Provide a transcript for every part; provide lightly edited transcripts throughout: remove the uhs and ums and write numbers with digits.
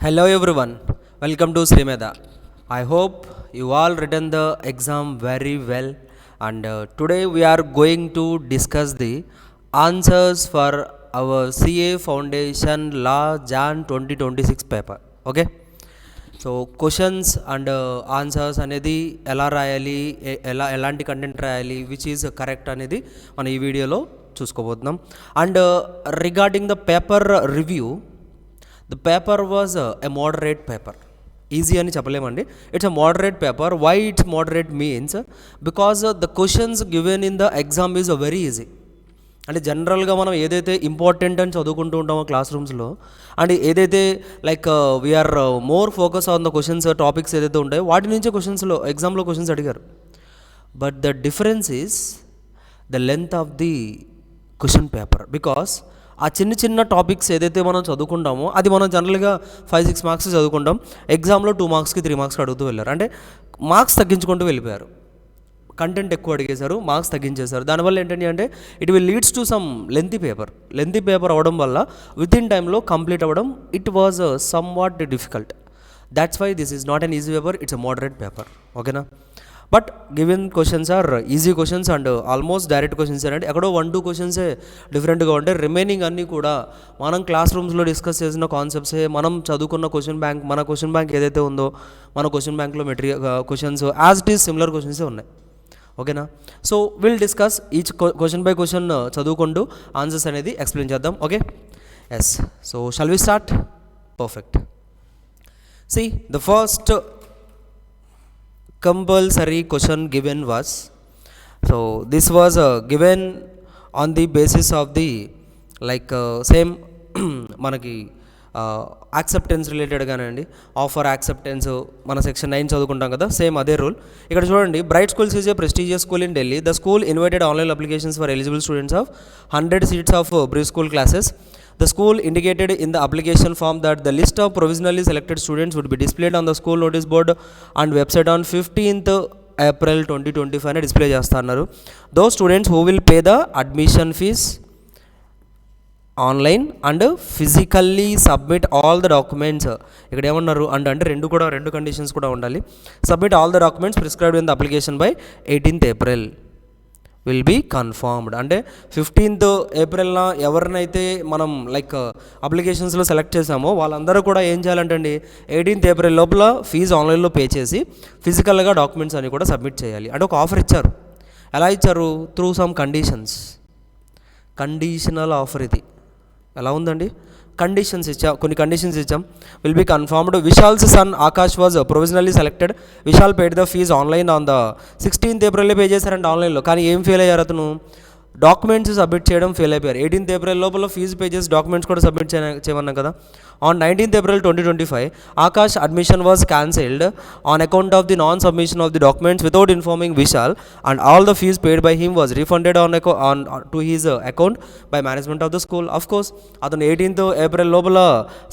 Hello everyone, welcome to Srimeda. I hope you all written the exam very well, and today we are going to discuss the answers for our CA Foundation Law Jan 2026 paper. Okay, so questions and answers అనేది ఎలా రాయాలి, ఎలాంటి content రాయాలి, which is correct అనేది మనం ఈ వీడియోలో చూసుకోబోతున్నాం. And regarding the paper review, the paper was a moderate paper. Easy అని చెప్పలేమండి. It's a moderate paper. Why it's moderate means because the questions given in the exam is very easy. అంటే జనరల్గా మనం ఏదైతే ఇంపార్టెంట్ అని చదువుకుంటూ ఉంటామో class రూమ్స్లో, అండ్ ఏదైతే like we are more focus on the questions topics ఏదైతే ఉంటాయో వాటి నుంచే క్వశ్చన్స్లో ఎగ్జామ్లో క్వశ్చన్స్ అడిగారు. But the difference is the length of the question paper. Because ఆ చిన్న చిన్న టాపిక్స్ ఏదైతే మనం చదువుకుంటామో అది మనం జనరల్గా 5-6 మార్క్స్ చదువుకుంటాం, ఎగ్జామ్లో 2 మార్క్స్కి 3 మార్క్స్కి అడుగుతూ వెళ్ళారు. అంటే మార్క్స్ తగ్గించుకుంటూ వెళ్ళిపోయారు, కంటెంట్ ఎక్కువ అడిగేశారు, మార్క్స్ తగ్గించేశారు. దానివల్ల ఏంటంటే అంటే it will leads to some lengthy paper అవ్వడం వల్ల విత్ ఇన్ టైంలో కంప్లీట్ అవ్వడం it was somewhat difficult. That's why this is not an easy paper, it's a moderate paper. ఓకేనా? But given questions are easy questions and almost direct questions అంటే ఎక్కడో 1-2 క్వశ్చన్సే డిఫరెంట్గా ఉంటాయి. Remaining అన్నీ కూడా మనం క్లాస్ రూమ్స్లో డిస్కస్ చేసిన కాన్సెప్ట్సే, మనం చదువుకున్న క్వశ్చన్ బ్యాంక్, మన క్వశ్చన్ బ్యాంక్ ఏదైతే ఉందో మన క్వశ్చన్ బ్యాంక్లో material questions as it is similar క్వశ్చన్సే ఉన్నాయి. ఓకేనా? So will discuss each question by question చదువుకుంటూ ఆన్సర్స్ అనేది ఎక్స్ప్లెయిన్ చేద్దాం. Okay, yes. So shall we start? Perfect. See the first compulsory question given was, so this was given on the basis of the like same మనకి acceptance రిలేటెడ్గానే అండి. Offer acceptance మన section 9 చదువుకుంటాం కదా, same అదే rule ఇక్కడ చూడండి. Bright schools is a prestigious school in Delhi. The school invited online applications for eligible students of 100 seats of pre school classes. The school indicated in the application form that the list of provisionally selected students would be displayed on the school notice board and website on 15th April 2025 అని display చేస్తా అన్నారు. Those students who will pay the admission fees online and physically submit all the documents, ఇక్కడ ఏమన్నారు అంటే రెండు conditions కూడా ఉండాలి. Submit all the documents prescribed in the application by 18th April will be confirmed. అంటే 15th Aprilన ఎవరినైతే మనం like అప్లికేషన్స్లో select చేసామో వాళ్ళందరూ కూడా ఏం చేయాలంటే అండి 18th April లోపల ఫీజు ఆన్లైన్లో పే చేసి ఫిజికల్గా డాక్యుమెంట్స్ అని కూడా సబ్మిట్ చేయాలి. అంటే ఒక ఆఫర్ ఇచ్చారు. ఎలా ఇచ్చారు? Through some conditional offer. ఇది ఎలా ఉందండి? కొన్ని కండిషన్స్ ఇచ్చాం. Will be confirmed. Vishal's son Akash was provisionally selected. Vishal paid the fees online on the 16th April pay చేశారంటే ఆన్లైన్లో. కానీ ఏం ఫెయిల్ అయ్యారు? అతను డాక్యుమెంట్స్ సబ్మిట్ చేయడం ఫెయిల్ అయిపోయారు. 18th April లోపల ఫీజు పే చేసి డాక్యుమెంట్స్ కూడా సబ్మిట్ చేయమన్నాం కదా. On 19th April 2025 Akash admission was cancelled on account of the non submission of the documents without informing Vishal and all the fees paid by him was refunded on to his account by management of the school. Of course అతను 18th April లోపల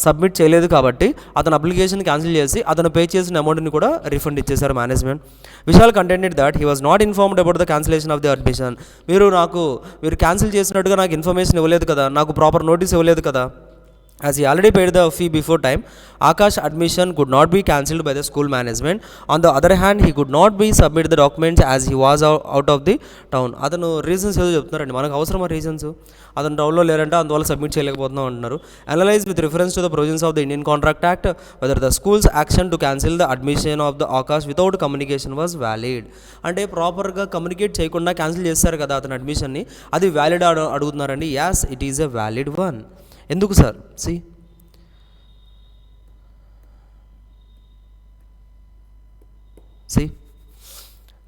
submit చేయలేదు కాబట్టి అతను application cancel చేసి అతను pay చేసిన అమౌంట్ని కూడా రిఫండ్ ఇచ్చేశారు management. Vishal contended that he was not informed about the cancellation of the admission. మీరు క్యాన్సిల్ చేసినట్టుగా నాకు ఇన్ఫర్మేషన్ ఇవ్వలేదు కదా, నాకు ప్రాపర్ నోటీస్ ఇవ్వలేదు కదా. As he already paid the fee before time, Akash admission could not be cancelled by the school management. On the other hand, he could not be submit the documents as he was out of the town. అతను reasons ఏదో చెప్తున్నారండి, మనకు అవసరమా reasons? అతను టౌన్లో లేరంటే అందువల్ల submit చేయలేకపోతున్నాం అంటున్నారు. Analyse with reference to the provisions of the Indian contract act whether the schools action to cancel the admission of the Akash without communication was valid. అంటే ప్రాపర్గా కమ్యూనికేట్ చేయకుండా క్యాన్సిల్ చేస్తారు కదా అతని అడ్మిషన్ని, అది వ్యాలిడ్ అడుగుతున్నారండి. As it is a valid one. ఎందుకు sir? See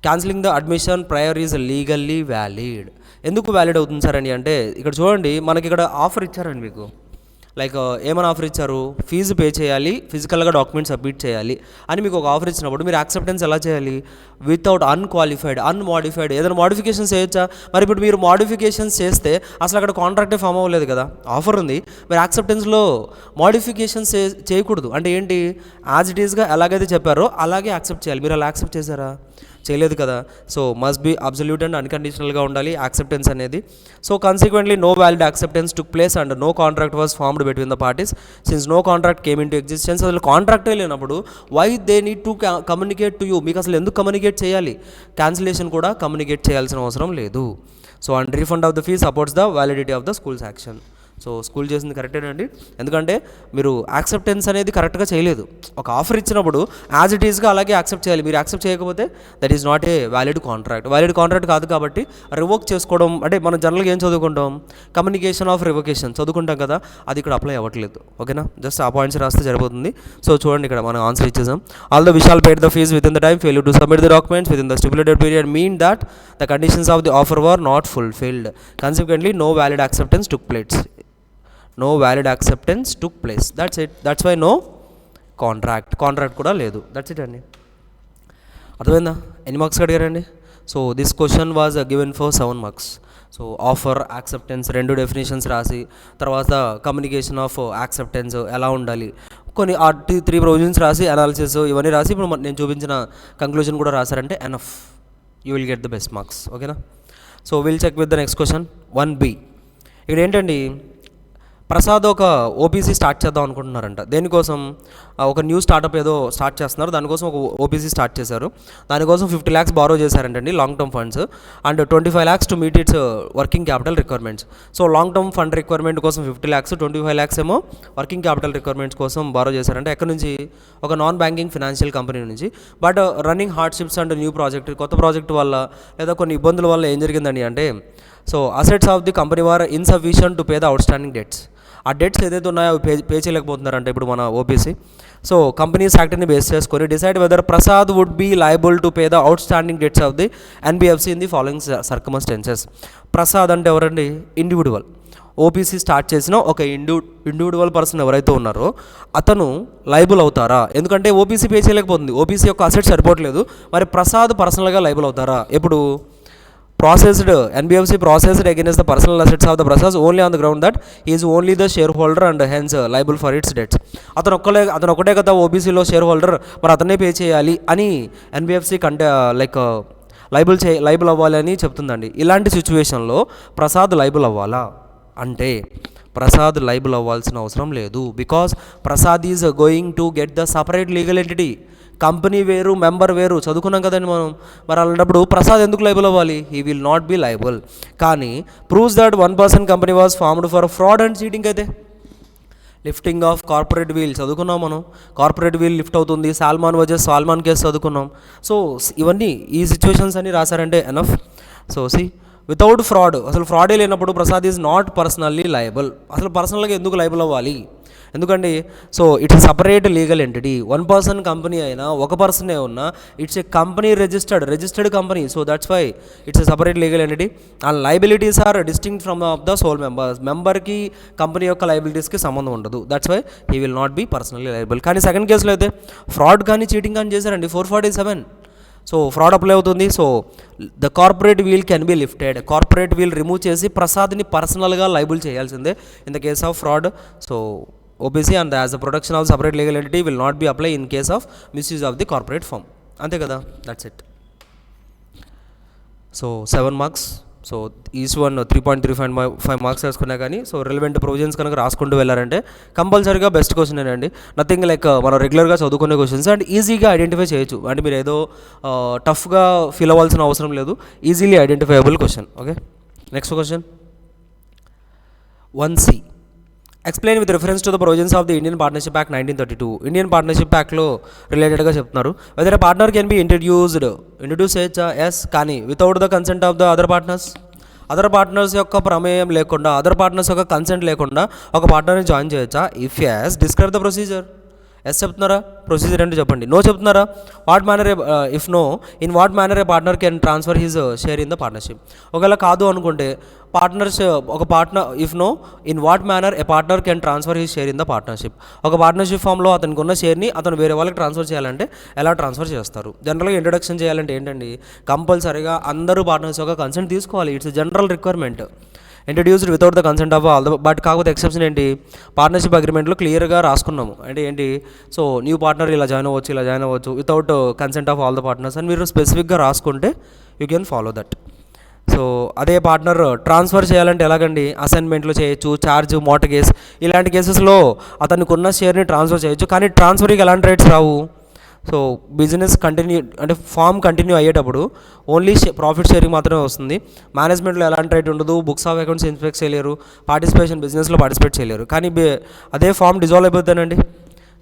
cancelling the admission prior is legally valid. ఎందుకు వ్యాలిడ్ అవుతుంది సార్ అని అంటే ఇక్కడ చూడండి, మనకి ఇక్కడ ఆఫర్ ఇచ్చారండి మీకు. లైక్ ఏమైనా ఆఫర్ ఇచ్చారు? ఫీజు పే చేయాలి, ఫిజికల్గా డాక్యుమెంట్ సబ్మిట్ చేయాలి అని మీకు ఒక ఆఫర్ ఇచ్చినప్పుడు మీరు యాక్సెప్టెన్స్ ఎలా చేయాలి? వితౌట్ అన్మాడిఫైడ్ ఏదైనా మోడిఫికేషన్స్ చేయొచ్చా? మరి ఇప్పుడు మీరు మోడిఫికేషన్స్ చేస్తే అసలు అక్కడ కాంట్రాక్టే ఫామ్ అవ్వలేదు కదా. ఆఫర్ ఉంది, మీరు యాక్సెప్టెన్స్లో మోడిఫికేషన్స్ చేయకూడదు. అంటే ఏంటి? యాజ్ ఇట్ ఈస్గా ఎలాగైతే చెప్పారో అలాగే యాక్సెప్ట్ చేయాలి. మీరు అలా యాక్సెప్ట్ చేశారా? చేయలేదు కదా. So must be absolute and అన్కండిషనల్గా ఉండాలి యాక్సెప్టెన్స్ అనేది. So consequently no valid acceptance took place and no contract was formed involved between the parties since no contract came into existence. అసలు కాంట్రాక్టే లేనప్పుడు why they need to communicate to you, మీకు అసలు ఎందుకు communicate చేయాలి? Cancellation కూడా communicate చేయాల్సిన అవసరం లేదు. So and refund of the fee supports the validity of the schools action. So school చేసింది కరెక్టేనండి, ఎందుకంటే మీరు యాక్సెప్టెన్స్ అనేది కరెక్ట్గా చేయలేదు. ఒక ఆఫర్ ఇచ్చినప్పుడు యాజ్ ఇట్ ఈస్గా అలాగే యాక్సెప్ట్ చేయాలి. మీరు యాక్సెప్ట్ చేయకపోతే that is not a valid contract. Valid contract కాదు కాబట్టి రివోక్ చేసుకోవడం అంటే మనం జనరల్గా ఏం చదువుకుంటాం, కమ్యూనికేషన్ ఆఫ్ రివోకేషన్ చదువుకుంటాం కదా, అది ఇక్కడ అప్లై అవ్వట్లేదు. ఓకేనా, జస్ట్ ఆ పాయింట్స్ రాస్తే సరిపోతుంది. సో చూడండి ఇక్కడ మనం ఆన్సర్ ఇచ్చేసాం. All the Vishal paid the fees within the time, fail to submit the documents within the stipulated period mean that the conditions of the offer were not fulfilled. Consequently no valid acceptance took place. No valid acceptance took place. That's it. That's why no contract కూడా లేదు. That's it అండి. అర్థమైందా? ఎన్ని marks అడిగారండి? So this question was given for 7 marks. So offer, acceptance రెండు definitions రాసి తర్వాత communication of acceptance ఎలా ఉండాలి, కొన్ని 3 ప్రొవిజన్స్ రాసి అనాలిసిస్ ఇవన్నీ రాసి ఇప్పుడు నేను చూపించిన కంక్లూజన్ కూడా రాశారంటే enough, you will get the best marks. ఓకేనా? So will check with the next question 1B. ఇక్కడ ఏంటండి, ప్రసాద్ ఒక ఓపీసీ స్టార్ట్ చేద్దాం అనుకుంటున్నారంట. దేనికోసం? ఒక న్యూ స్టార్టప్ ఏదో స్టార్ట్ చేస్తున్నారు, దానికోసం ఒక ఓపీసీ స్టార్ట్ చేశారు. దానికోసం 50 lakhs బారో చేశారంటండి long term funds, and 25 lakhs to meet its working capital requirements. So long term fund requirement కోసం 50 lakhs, 25 lakhs ఏమో వర్కింగ్ క్యాపిటల్ రిక్వైర్మెంట్స్ కోసం బారో చేశారంటే ఎక్కడి నుంచి? ఒక నాన్ బ్యాంకింగ్ ఫినాన్షియల్ కంపెనీ నుంచి. But running hardships and new project, కొత్త project వల్ల లేదా కొన్ని ఇబ్బందుల వల్ల ఏం జరిగిందండి అంటే, so assets of the company were insufficient to pay the outstanding debts. ఆ డెట్స్ ఏదైతే ఉన్నాయో అవి పే చేయలేకపోతున్నారంటే ఇప్పుడు మన ఓపీసీ. సో కంపెనీస్ యాక్ట్ని బేస్ చేసుకొని decide whether Prasad would be liable to pay the outstanding debts of the NBFC in the following circumstances. Prasad అంటే ఎవరండి? ఇండివిజువల్. ఓపీసీ స్టార్ట్ చేసిన ఒక ఇండివిజువల్ పర్సన్ ఎవరైతే ఉన్నారో అతను లయబుల్ అవుతారా? ఎందుకంటే ఓపీసీ పే చేయలేకపోతుంది, ఓపీసీ యొక్క అసెట్స్ సరిపోవట్లేదు. మరి ప్రసాద్ పర్సనల్గా లయబుల్ అవుతారా? ఎప్పుడు? processed NBFC processed against the personal assets of the Prasad only on the ground that he is only the shareholder and hence liable for its debts. అతను ఒక్కటే కదా ఓబీసీలో share holder, మరి అతనే పే చేయాలి అని ఎన్బిఎఫ్సి లైబుల్ అవ్వాలి అని చెప్తుందండి. ఇలాంటి సిచ్యువేషన్లో ప్రసాద్ లైబుల్ అవ్వాలా అంటే ప్రసాద్ లైబుల్ అవ్వాల్సిన అవసరం లేదు. Because Prasad is going to get the separate legal entity. Company వేరు, మెంబర్ వేరు, చదువుకున్నాం కదండి మనం. మరి అలాంటప్పుడు ప్రసాద్ ఎందుకు లైబుల్ అవ్వాలి? He will not be liable. కానీ proves that 1% company was formed for fraud and cheating అయితే లిఫ్టింగ్ ఆఫ్ కార్పొరేట్ వీల్ చదువుకున్నాం మనం. కార్పొరేట్ వీల్ లిఫ్ట్ అవుతుంది, సాల్మాన్ వర్సెస్ సాల్మాన్ కేసు చదువుకున్నాం. సో ఇవన్నీ ఈ సిచ్యువేషన్స్ అని రాశారంటే ఎనఫ్. సో వితౌట్ ఫ్రాడ్, అసలు ఫ్రాడే లేనప్పుడు Prasad is not personally liable. అసలు పర్సనల్గా ఎందుకు లయబుల్ అవ్వాలి? ఎందుకండి? So it's separate legal entity. 1% company అయినా, ఒక పర్సనే ఉన్నా, it's a company registered company. So that's why it's a separate legal entity. And liabilities are distinct from the sole మెంబర్కి కంపెనీ యొక్క లయబిలిటీస్కి సంబంధం ఉండదు. That's why he will not be personally liable. కానీ సెకండ్ కేసులో అయితే ఫ్రాడ్ కానీ cheating కానీ చేశారండి, 447. సో ఫ్రాడ్ అప్లై అవుతుంది. So the corporate veil can be lifted. Corporate veil remove చేసి ప్రసాద్ని పర్సనల్గా లైబుల్ చేయాల్సిందే in the case of fraud. So OBC and as the production of separate legal entity will not be apply in case of misuse of the corporate firm. అంతే కదా, that's it. So 7 marks. So each one 3.35 marks వేసుకున్నా కానీ so relevant provisions కనుక రాసుకుంటూ వెళ్ళారంటే కంపల్సరీగా best question అండి. Nothing like మనం రెగ్యులర్గా చదువుకునే క్వశ్చన్స్ అండ్ ఈజీగా ఐడెంటిఫై చేయొచ్చు. అంటే మీరు ఏదో టఫ్గా ఫీల్ అవ్వాల్సిన అవసరం లేదు, easily identifiable question. Okay, next question 1C. Explain with reference to the provisions of the Indian partnership act 1932. Indian partnership యాక్ట్లో రిలేటెడ్గా చెప్తున్నారు. Whether partner can be introduce చేయొచ్చా? ఎస్. కానీ without the consent of the other partners యొక్క ప్రమేయం లేకుండా, other partners యొక్క consent లేకుండా ఒక పార్ట్నర్ని జాయిన్ చేయొచ్చా? If yes, describe the procedure. Yes చెప్తున్నారా? ప్రొసీజర్ ఏంటో చెప్పండి. నో చెప్తున్నారా? What manner if no, in what manner a partner can transfer his share in the partnership. ఒకవేళ కాదు అనుకుంటే if no, in what manner a partner can transfer his share in the partnership. ఒక partnership ఫామ్లో అతనికి ఉన్న షేర్ని అతను వేరే వాళ్ళకి ట్రాన్స్ఫర్ చేయాలంటే ఎలా ట్రాన్స్ఫర్ చేస్తారు? జనరల్గా ఇంట్రడక్షన్ చేయాలంటే ఏంటండి, కంపల్సరీగా అందరూ పార్ట్నర్స్ యొక్క కన్సెంట్ తీసుకోవాలి. It's general requirement. Introduced without the consent of all the, but కాకపోతే ఎక్సెప్షన్ ఏంటి, పార్ట్నర్షిప్ అగ్రిమెంట్లో క్లియర్గా రాసుకున్నాము. అంటే ఏంటి, సో న్యూ పార్ట్నర్ ఇలా జాయిన్ అవ్వచ్చు without consent of all the partners అని మీరు స్పెసిఫిక్గా రాసుకుంటే you can follow that. So అదే పార్ట్నర్ ట్రాన్స్ఫర్ చేయాలంటే ఎలాగండి, అసైన్మెంట్లో చేయొచ్చు, ఛార్జ్, మోర్టగేజ్ ఇలాంటి కేసెస్లో అతనికి ఉన్న షేర్ని ట్రాన్స్ఫర్ చేయొచ్చు. కానీ ట్రాన్స్ఫర్కి ఎలాంటి రైట్స్ రావు. సో బిజినెస్ కంటిన్యూ అంటే ఫామ్ కంటిన్యూ అయ్యేటప్పుడు ఓన్లీ ప్రాఫిట్ షేరింగ్ మాత్రమే వస్తుంది. మేనేజ్మెంట్లో ఎలాంటి రైట్ ఉండదు, బుక్స్ ఆఫ్ అకౌంట్స్ ఇన్స్పెక్ట్ చేయలేరు, బిజినెస్లో పార్టిసిపేట్ చేయలేరు. కానీ అదే ఫామ్ డిజాల్వ్ అయిపోతానండి,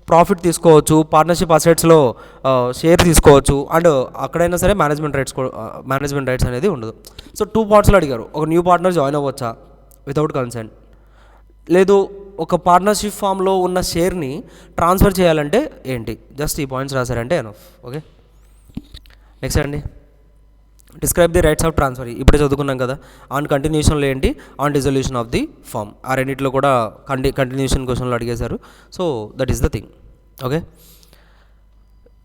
ప్రాఫిట్ తీసుకోవచ్చు, పార్ట్నర్షిప్ అసెట్స్లో షేర్ తీసుకోవచ్చు, అండ్ అక్కడైనా సరే మేనేజ్మెంట్ రైట్స్ అనేది ఉండదు. సో 2 పార్ట్స్లో అడిగారు, ఒక న్యూ పార్ట్నర్ జాయిన్ అవ్వచ్చా వితౌట్ కన్సెంట్, లేదు ఒక పార్ట్నర్షిప్ ఫామ్లో ఉన్న షేర్ని ట్రాన్స్ఫర్ చేయాలంటే ఏంటి, జస్ట్ ఈ పాయింట్స్ రాశారంటే ఎనఫ్. ఓకే, నెక్స్ట్ అండి, describe the rights of transfer. ఇప్పుడే చదువుకున్నాం కదా. ఆన్ కంటిన్యూషన్లో ఏంటి, on dissolution of the firm. ఆ రెండింటిలో కూడా కంటిన్యూషన్ క్వశ్చన్లో అడిగేశారు. So that is the thing. Okay,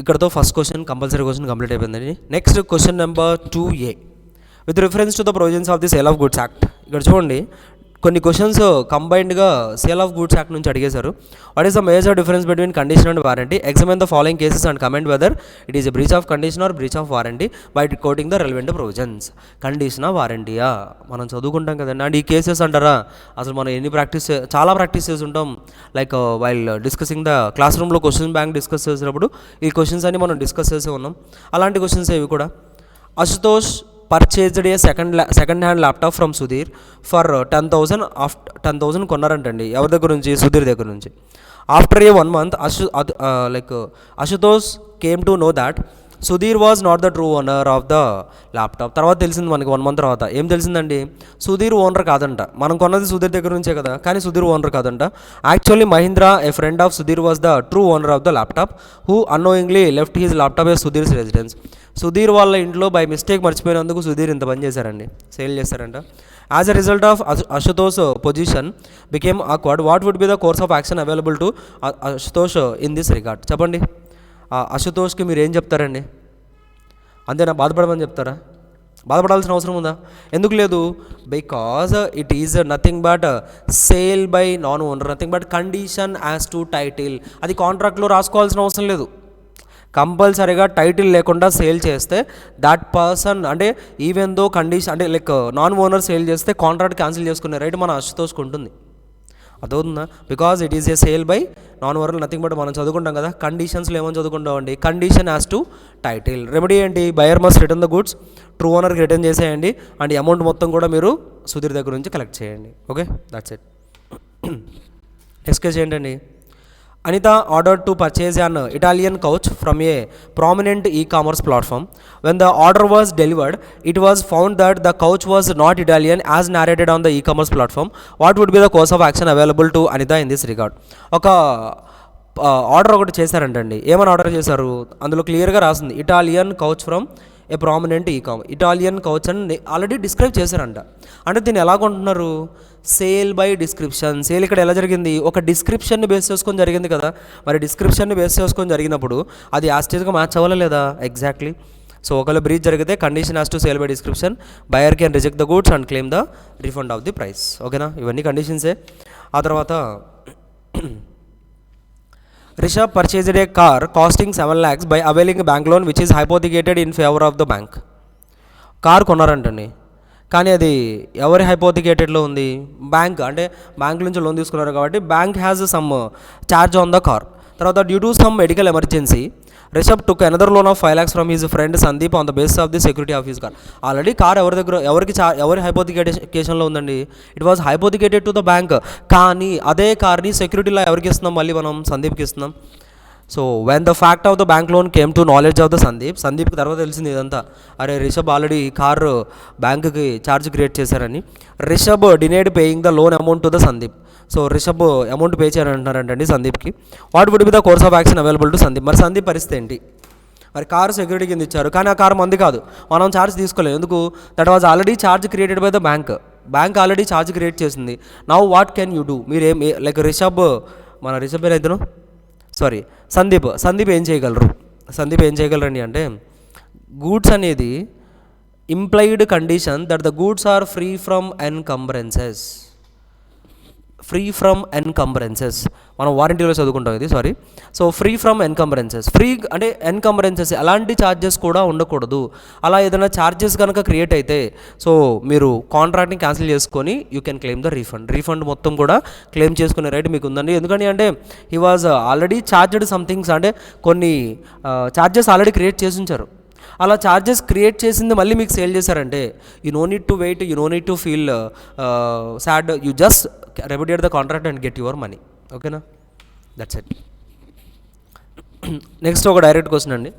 ఇక్కడతో first question compulsory question complete అయిపోయిందండి. Next question number 2A, with reference to the provisions of the sale of goods act. ఇక్కడ చూడండి, కొన్ని క్వశ్చన్స్ కంబైన్డ్గా సేల్ ఆఫ్ గూడ్స్ యాక్ట్ నుంచి అడిగేశారు. What is the major difference between condition and warranty, examine the following cases and comment whether it is a breach of condition or breach of warranty by quoting the relevant provisions. కండిషనా వారంటీయా మనం చదువుకుంటాం కదండి. And ఈ cases అంటారా, అసలు మనం చాలా ప్రాక్టీస్ చేసి ఉంటాం. Like while discussing the class రూమ్లో క్వశ్చన్ బ్యాంక్ డిస్కస్ చేసినప్పుడు ఈ క్వశ్చన్స్ అన్ని మనం డిస్కస్ చేసే ఉన్నాం. అలాంటి క్వశ్చన్స్ ఇవి కూడా. Ashutosh purchased A second hand laptop from Sudheer for 10,000 కొన్నారంటండి. ఎవరి దగ్గర నుంచి, సుధీర్ దగ్గర నుంచి. After A 1 month Ashutosh came to know that Sudheer was not the true owner of the laptop. తర్వాత తెలిసింది మనకి 1 month తర్వాత ఏం తెలిసిందండి, సుధీర్ ఓనర్ కాదంట. మనం కొన్నది సుధీర్ దగ్గర నుంచే కదా, కానీ సుధీర్ ఓనర్ కాదంట. Actually Mahindra, a friend of Sudheer, was the true owner of the laptop who annoyingly left his laptop a Sudheer's residence. Sudheer వాళ్ళ ఇంట్లో బై మిస్టేక్ మర్చిపోయినందుకు సుధీర్ ఇంత పని చేశారండి, సేల్ చేశారంట. As a result of Ashutosh position became awkward. What would be the course of action available to Ashutosh in this regard. చెప్పండి, అశుతోష్కి మీరు ఏం చెప్తారండి? అంతేనా, బాధపడమని చెప్తారా? బాధపడాల్సిన అవసరం ఉందా? ఎందుకు లేదు? Because it is nothing but sale by non owner, nothing but condition as to title. అది కాంట్రాక్ట్లో రాసుకోవాల్సిన అవసరం లేదు. కంపల్సరీగా టైటిల్ లేకుండా సేల్ చేస్తే దట్ పర్సన్, అంటే ఈవెన్ దో కండిషన్, అంటే లైక్ నాన్ ఓనర్ సేల్ చేస్తే కాంట్రాక్ట్ క్యాన్సిల్ చేసుకునే రైట్ మన అశుతోష్కి ఉంటుంది. అదవుతుందా? Because it is a sale by non owner, nothing but మనం చదువుకుంటాం కదా కండిషన్స్లో ఏమని చదువుకుంటామండి, condition as to title. Remedy ఏంటి, buyer must return the goods, true ఓనర్కి రిటర్న్ చేసేయండి, అండ్ అమౌంట్ మొత్తం కూడా మీరు సుధీర్ దగ్గర నుంచి కలెక్ట్ చేయండి. Okay, that's it. Next case ఏంటండి, Anita ordered to purchase an Italian couch from a prominent e-commerce platform. When the order was delivered, it was found that the couch was not Italian as narrated on the e-commerce platform. What would be the course of action available to Anita in this regard? ఒక order ఒకటి చేశారంటండి. ఏమని order చేశారు, అందులో క్లియర్గా రాసింది Italian couch from A prominent Italian couch అని already describe చేశారంట. అంటే దీన్ని ఎలా కొంటున్నారు, సేల్ బై డిస్క్రిప్షన్. సేల్ ఇక్కడ ఎలా జరిగింది, ఒక డిస్క్రిప్షన్ని బేస్ చేసుకొని జరిగింది కదా. మరి డిస్క్రిప్షన్ని బేస్ చేసుకొని జరిగినప్పుడు అది యాస్టేజ్గా మ్యాచ్ అవ్వాలా లేదా? ఎగ్జాక్ట్లీ. సో ఒకవేళ బ్రీచ్ జరిగితే condition as to sale by description, buyer can reject the goods and claim the refund of the price. ఓకేనా, ఇవన్నీ కండిషన్సే. ఆ తర్వాత Rishabh purchased a car costing 7 lakhs by availing a bank loan which is hypothecated in favor of the bank. Car కొన్నారంటండి, కానీ అది ఎవరి హైపోథికేటెడ్లో ఉంది, bank. అంటే బ్యాంక్ నుంచి లోన్ తీసుకున్నారు కాబట్టి bank has some charge on the car. తర్వాత due to some medical emergency Rishabh took another loan of 5 lakhs from his friend Sandeep on the base of the security of his car. Already car ఎవరి దగ్గర, ఎవరి హైపోథికేషన్లో ఉందండి, it was hypothecated to the bank. కానీ అదే కార్ని సెక్యూరిటీలో ఎవరికి ఇస్తున్నాం, మళ్ళీ మనం సందీప్కి ఇస్తున్నాం. So when the fact of the bank loan came to knowledge of the సందీప్కి తర్వాత తెలిసింది ఇదంతా, అరే రిషబ్ ఆల్రెడీ కారు బ్యాంకుకి ఛార్జ్ క్రియేట్ చేశారని. Rishabh denied paying the loan amount to the Sandeep. So Rishabh amount pay చేయాలంటున్నారంటండి సందీప్కి. What would be the course of action available to Sandeep. మరి సందీప్ పరిస్థితి ఏంటి, మరి కారు సెక్యూరిటీ కింద ఇచ్చారు, కానీ ఆ కారు మంది కాదు, మనం ఛార్జ్ తీసుకోలేదు. ఎందుకు, that was already charge created by the bank already charge create చేసింది. Now what can you do, మీరు లైక్ రిషబ్ ఏదైతేనో సందీప్ ఏం చేయగలరండి అంటే, గూడ్స్ అనేది implied condition that the goods are free from encumbrances. Free from encumbrances, మనం వారంటీలో చదువుకుంటాం ఇది, sorry. So free from encumbrances, free అంటే ఎన్కంబరెన్సెస్ ఎలాంటి ఛార్జెస్ కూడా ఉండకూడదు. అలా ఏదైనా ఛార్జెస్ కనుక క్రియేట్ అయితే సో మీరు కాంట్రాక్ట్ని క్యాన్సిల్ చేసుకొని you can claim the refund మొత్తం కూడా క్లెయిమ్ చేసుకునే రైట్ మీకు ఉందండి. ఎందుకంటే అంటే he was already charged somethings, అంటే కొన్ని ఛార్జెస్ ఆల్రెడీ క్రియేట్ చేసి ఉంచారు. అలా ఛార్జెస్ క్రియేట్ చేసింది మళ్ళీ మీకు సేల్ చేశారంటే you no need to wait, you no need to feel sad, you just remediate the contract and get your money. ఓకేనా, దట్స్ ఇట్. నెక్స్ట్ ఒక డైరెక్ట్ క్వశ్చన్ అండి,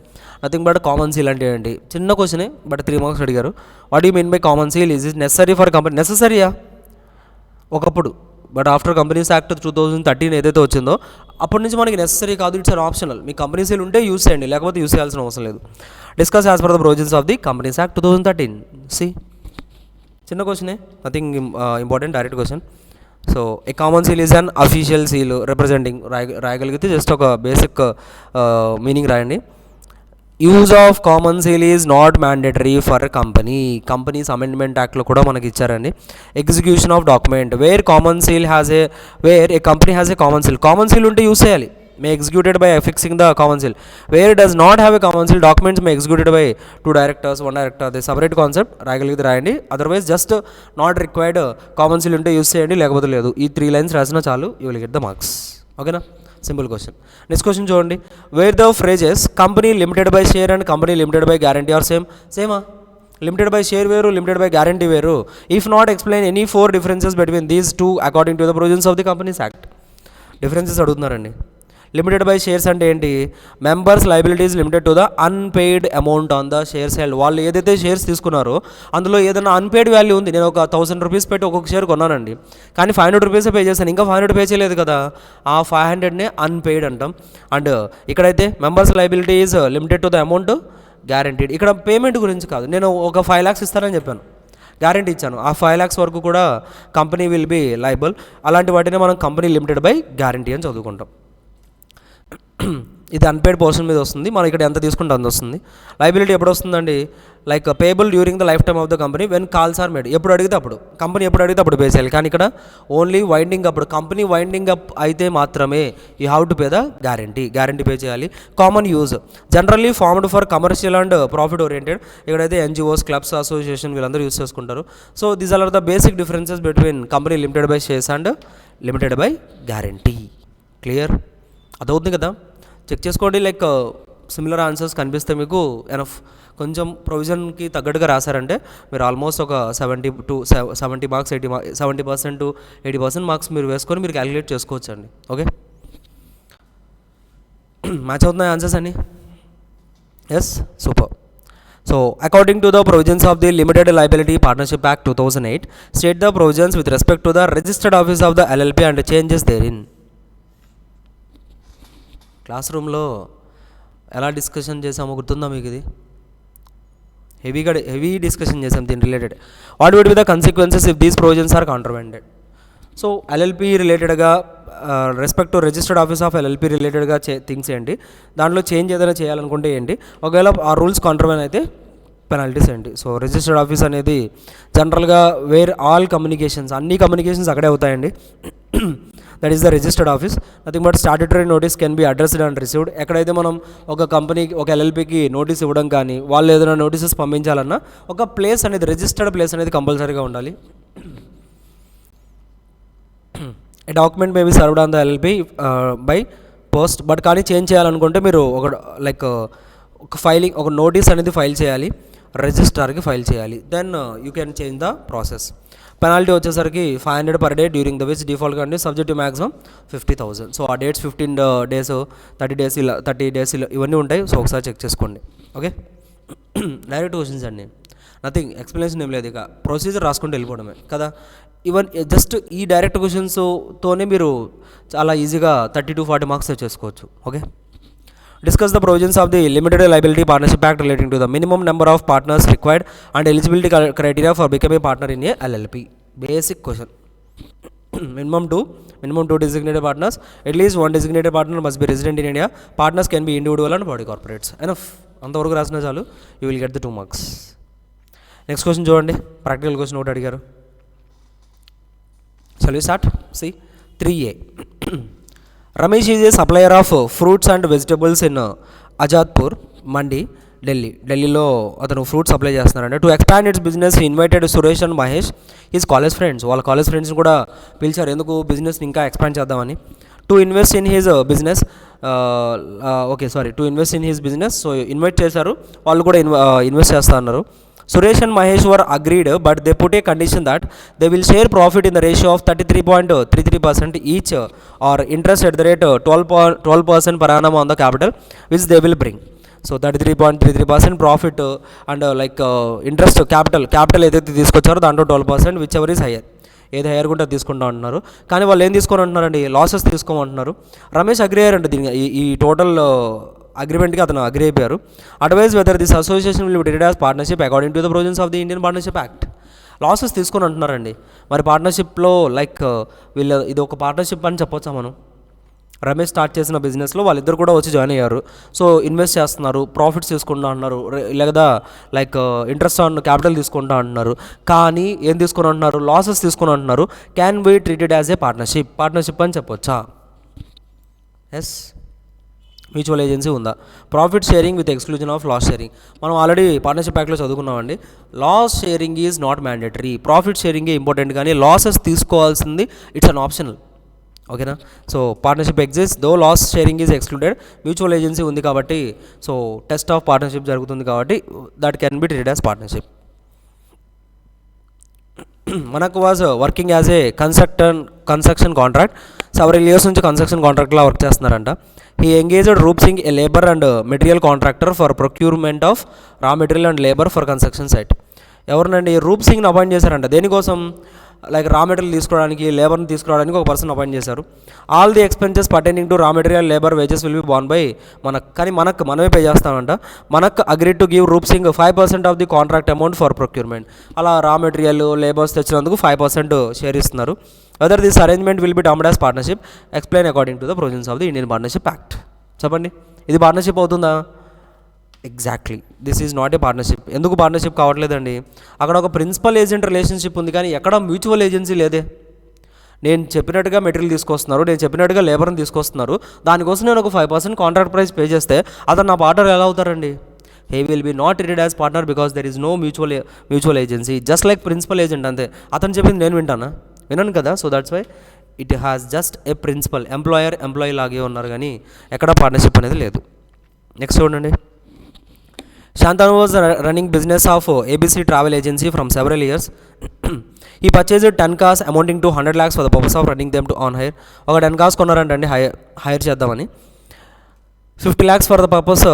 నథింగ్ బట్ కామన్ సీల్ అంటే ఏంటి? చిన్న క్వశ్చనే బట్ 3 మార్క్స్ అడిగారు. What you mean by common seal? Is it necessary for company? నెససరీయా ఒకప్పుడు, బట్ ఆఫ్టర్ కంపెనీస్ యాక్ట్ 2013 ఏదైతే వచ్చిందో అప్పటి నుంచి మనకి నెసరీ కాదు, ఇట్స్ అన్ ఆప్షనల్. మీ కంపెనీ సీల్ ఉంటే యూస్ చేయండి, లేకపోతే యూస్ చేయాల్సిన అవసరం లేదు. Discuss as per the provisions of the companies act 2013. See, చిన్న క్వశ్చనే, nothing important, direct question. So a common seal is an official seal representing, రాయగలిగితే జస్ట్ ఒక బేసిక్ మీనింగ్ రాయండి. Use of common seal is not mandatory for companies amendment యాక్ట్లో కూడా మనకి ఇచ్చారండి. Execution of document where common seal wear a company has a common seal ఉంటే use చేయాలి. may executed by affixing the common seal. Where it does not have a common seal, documents may executed by 2 directors, 1 director. The separate concept రాయగలిగితే రాయండి, otherwise just not required common seal ఉంటే use చేయండి, లేకపోతే లేదు. ఈ 3 lines రాసినా చాలు, you will get the marks. ఓకేనా, సింపుల్ క్వశ్చన్. నెక్స్ట్ క్వశ్చన్ చూడండి, where the phrases company limited by share and company limited by guarantee are సేమా? లిమిటెడ్ బై షేర్ వేరు, లిమిటెడ్ బై గ్యారంటీ వేరు. If not explain any 4 differences between these two according to the provisions of the Companies Act. Differences అడుగుతున్నారండి. Limited by shares అంటే ఏంటి? Members liabilities limited to the unpaid amount on the shares held. వాళ్ళు ఏదైతే shares తీసుకున్నారో అందులో ఏదైనా unpaid value ఉంది. నేను ఒక 1000 రూపీస్ పెట్టి ఒక్కొక్క షేర్ కొన్నానండి, కానీ 500 రూపీసే పే చేశాను, ఇంకా 500 పే చేయలేదు కదా, ఆ 500నే అన్పెయిడ్ అంటాం. అండ్ ఇక్కడైతే members liabilities limited to the amount guaranteed. ఇక్కడ పేమెంట్ గురించి కాదు, నేను ఒక 5 lakhs ఇస్తానని చెప్పాను, గ్యారంటీ ఇచ్చాను, ఆ 5 lakhs వరకు కూడా కంపెనీ విల్ బి లయబుల్. అలాంటి వాటిని మనం కంపెనీ లిమిటెడ్ బై గ్యారంటీ అని చదువుకుంటాం. ఇది అన్పెయిడ్ పోర్షన్ మీద వస్తుంది, మనం ఇక్కడ ఎంత తీసుకుంటే అంత వస్తుంది. లయబిలిటీ ఎప్పుడు వస్తుందండి? Like payable during the lifetime of the company when calls are made. ఎప్పుడు అడిగితే అప్పుడు, కంపెనీ ఎప్పుడు అడిగితే అప్పుడు పే చేయాలి. కానీ ఇక్కడ ఓన్లీ వైండింగ్ అప్పుడు, కంపెనీ వైండింగ్ అప్ అయితే మాత్రమే you have to pay the guarantee pay చేయాలి. Common use generally formed for commercial and profit oriented. ఇక్కడైతే ఎన్జిఓస్, క్లబ్స్, అసోసియేషన్ వీళ్ళందరూ యూజ్ చేసుకుంటారు. So these are the basic differences between company limited by shares and limited by guarantee. Clear? అదవుతుంది కదా, check చేసుకోండి. Like similar answers కనిపిస్తే మీకు enough. కొంచెం ప్రొవిజన్కి తగ్గట్టుగా రాశారంటే మీరు ఆల్మోస్ట్ ఒక 70 మార్క్స్ 70% to 80% మార్క్స్ మీరు వేసుకొని మీరు క్యాలిక్యులేట్ చేసుకోవచ్చు అండి. ఓకే, మ్యాచ్ అవుతున్నాయి ఆన్సర్స్ అన్ని? Yes, super. So according to the provisions of the limited liability partnership act 2008 state the provisions with respect to the registered office of the LLP and changes therein. Class రూమ్లో ఎలా discussion చేసామో గుర్తుందా మీకు? ఇది heavy discussion చేసాం దీని related. What would be the consequences if these provisions are contravened? So LLP రిలేటెడ్గా respect to registered office of LLP రిలేటెడ్గా థింగ్స్ ఏంటి, దాంట్లో చేంజ్ ఏదైనా చేయాలనుకుంటే ఏంటి, ఒకవేళ ఆ రూల్స్ కాంట్రవెన్ అయితే పెనాల్టీస్ ఏంటి. సో రిజిస్టర్డ్ ఆఫీస్ అనేది జనరల్గా వేర్ ఆల్ కమ్యూనికేషన్స్, అన్ని కమ్యూనికేషన్స్ అక్కడే అవుతాయండి. That is the registered office. Nothing but statutory notice can be addressed and received. ఎక్కడైతే మనం ఒక కంపెనీకి, ఒక LLPకి నోటీస్ ఇవ్వడం కానీ వాళ్ళు ఏదైనా నోటీసెస్ పంపించాలన్నా ఒక ప్లేస్ అనేది, రిజిస్టర్డ్ ప్లేస్ అనేది కంపల్సరీగా ఉండాలి. A document may be served on the LLP by post. But కానీ చేంజ్ చేయాలనుకుంటే మీరు ఒక ఫైలింగ్, ఒక నోటీస్ అనేది ఫైల్ చేయాలి, రిజిస్ట్రార్కి ఫైల్ చేయాలి. Then you can change the process. Penalty వచ్చేసరికి 500 per day during the which default కంటే సబ్జెక్ట్ టు మ్యాక్సిమం 50,000. సో ఆ డేట్స్ 15 days 30 days ఇవన్నీ ఉంటాయి. సో ఒకసారి చెక్ చేసుకోండి. ఓకే, డైరెక్ట్ క్వశ్చన్స్ అండి, నథింగ్ ఎక్స్ప్లెనేషన్ ఏం లేదు, ఇక ప్రొసీజర్ రాసుకుంటూ వెళ్ళిపోవడమే కదా. ఈవెన్ జస్ట్ ఈ డైరెక్ట్ క్వశ్చన్స్తోనే మీరు చాలా ఈజీగా 30 to 40 మార్క్స్ తెచ్చేసుకోవచ్చు. Okay, discuss the provisions of the Limited Liability Partnership Act relating to the minimum number of partners required and eligibility criteria for becoming a partner in a LLP. Basic question. minimum two designated partners. At least one designated partner must be resident in India. Partners can be individual and body corporates. Enough. అంతవరకు రాసిన చాలు, you will get the 2 marks. Next question చూడండి, practical question ఒకటి అడిగారు. Shall we start? See. 3A. Ramesh is a supplier of fruits and vegetables in Ajadpur, Mandi, ఢిల్లీలో అతను fruits supply చేస్తున్నారంటే. To expand it's business he invited Suresh and Mahesh his college friends. వాళ్ళ college ఫ్రెండ్స్ని కూడా పిలిచారు, ఎందుకు బిజినెస్ని ఇంకా ఎక్స్పాండ్ చేద్దామని. To invest in his business to invest in his business. So invite చేశారు, వాళ్ళు కూడా ఇన్వెస్ట్ చేస్తా అన్నారు. Suresh and Mahesh were agreed, but they put a condition that they will share profit in the ratio of 33.33% each or interest at the rate 12% per annum on the capital which they will bring. So 33.33% profit and interest capital ఏదైతే తీసుకొచ్చారో దాంట్లో 12%, which ever is higher. ఏది hire ఉంటే తీసుకుంటా అంటున్నారు. కానీ వాళ్ళు ఏం తీసుకొని అంటున్నారండి, లాసెస్ తీసుకోమంటున్నారు. రమేష్ అగ్రీ అయ్యారండి దీనికి, ఈ టోటల్ అగ్రిమెంట్కి అతను అగ్రీ అయిపోయారు. Advise whether this association will be treated as partnership according to the provisions of the Indian partnership act. Losses తీసుకొని అంటున్నారండి. మరి పార్ట్నర్షిప్లో వీళ్ళు ఇది ఒక పార్ట్నర్షిప్ అని చెప్పొచ్చా మనం? రమేష్ స్టార్ట్ చేసిన బిజినెస్లో వాళ్ళిద్దరు కూడా వచ్చి జాయిన్ అయ్యారు. సో ఇన్వెస్ట్ చేస్తున్నారు, ప్రాఫిట్స్ తీసుకుంటా అంటున్నారు, లేదా ఇంట్రెస్ట్ ఆన్ క్యాపిటల్ తీసుకుంటా అంటున్నారు. కానీ ఏం తీసుకుని అంటున్నారు, లాసెస్ తీసుకుని అంటున్నారు. Can be treated as a partnership అని చెప్పొచ్చా? ఎస్. మ్యూచువల్ ఏజెన్సీ ఉందా? Profit sharing with exclusion of loss sharing. మనం ఆల్రెడీ పార్ట్నర్షిప్ యాక్ట్లో చదువుకున్నామండి. Loss sharing is not mandatory, ప్రాఫిట్ షేరింగే ఇంపార్టెంట్, కానీ లాసెస్ తీసుకోవాల్సింది ఇట్స్ అన్ ఆప్షనల్. ఓకేనా? So partnership exist though loss sharing is excluded. Mutual agency ఉంది కాబట్టి, సో టెస్ట్ ఆఫ్ పార్ట్నర్షిప్ జరుగుతుంది కాబట్టి that can be treated as partnership. మనకు was working as a construction contract. Several years నుంచి construction కాంట్రాక్ట్లా work చేస్తున్నారంట. He engaged Roop Singh a labour and material contractor for procurement of raw material and labour for construction site. ఎవరినండి? రూప్ సింగ్ని appoint చేశారంట. దేనికోసం? Raw material తీసుకోవడానికి, లేబర్ని తీసుకురావడానికి ఒక పర్సన్ అపాయింట్ చేశారు. All the expenses pertaining to raw material, labour, wages will be borne by మనమే పే చేస్తామంట. మనకు agreed to give Roop Singh 5% of the contract amount for procurement. అలా రా మెటీరియల్, లేబర్స్ తెచ్చినందుకు 5% షేర్ ఇస్తున్నారు. Whether this arrangement will be termed as partnership, explain according to the provisions of the Indian partnership act. చెప్పండి, ఇది partnership అవుతుందా? Exactly, this is not a partnership. ఎందుకు partnership కావట్లేదండి? అక్కడ ఒక principal agent relationship ఉంది, కానీ ఎక్కడ మ్యూచువల్ ఏజెన్సీ లేదే. నేను చెప్పినట్టుగా మెటీరియల్ తీసుకొస్తున్నారు, నేను చెప్పినట్టుగా లేబర్ని తీసుకొస్తున్నారు, దానికోసం నేను ఒక 5% కాంట్రాక్ట్ ప్రైస్ పే చేస్తే అతను నా పార్ట్నర్ ఎలా అవుతారండి? He will be not treated as partner because there is no mutual agency. Just like principal agent అంతే. అతను చెప్పింది నేను వినను కదా. So that's why it has just a principal. Employee లాగే ఉన్నారు, కానీ ఎక్కడ పార్ట్నర్షిప్ అనేది లేదు. నెక్స్ట్ చూడండి. Shantanu was running business of ABC travel agency from several years. He purchased 10 cars amounting to 100 lakhs for the purpose of running them to on hire. ఒక 10 cars కొన్నారంటండి hire చేద్దామని. 50 lakhs for the purpose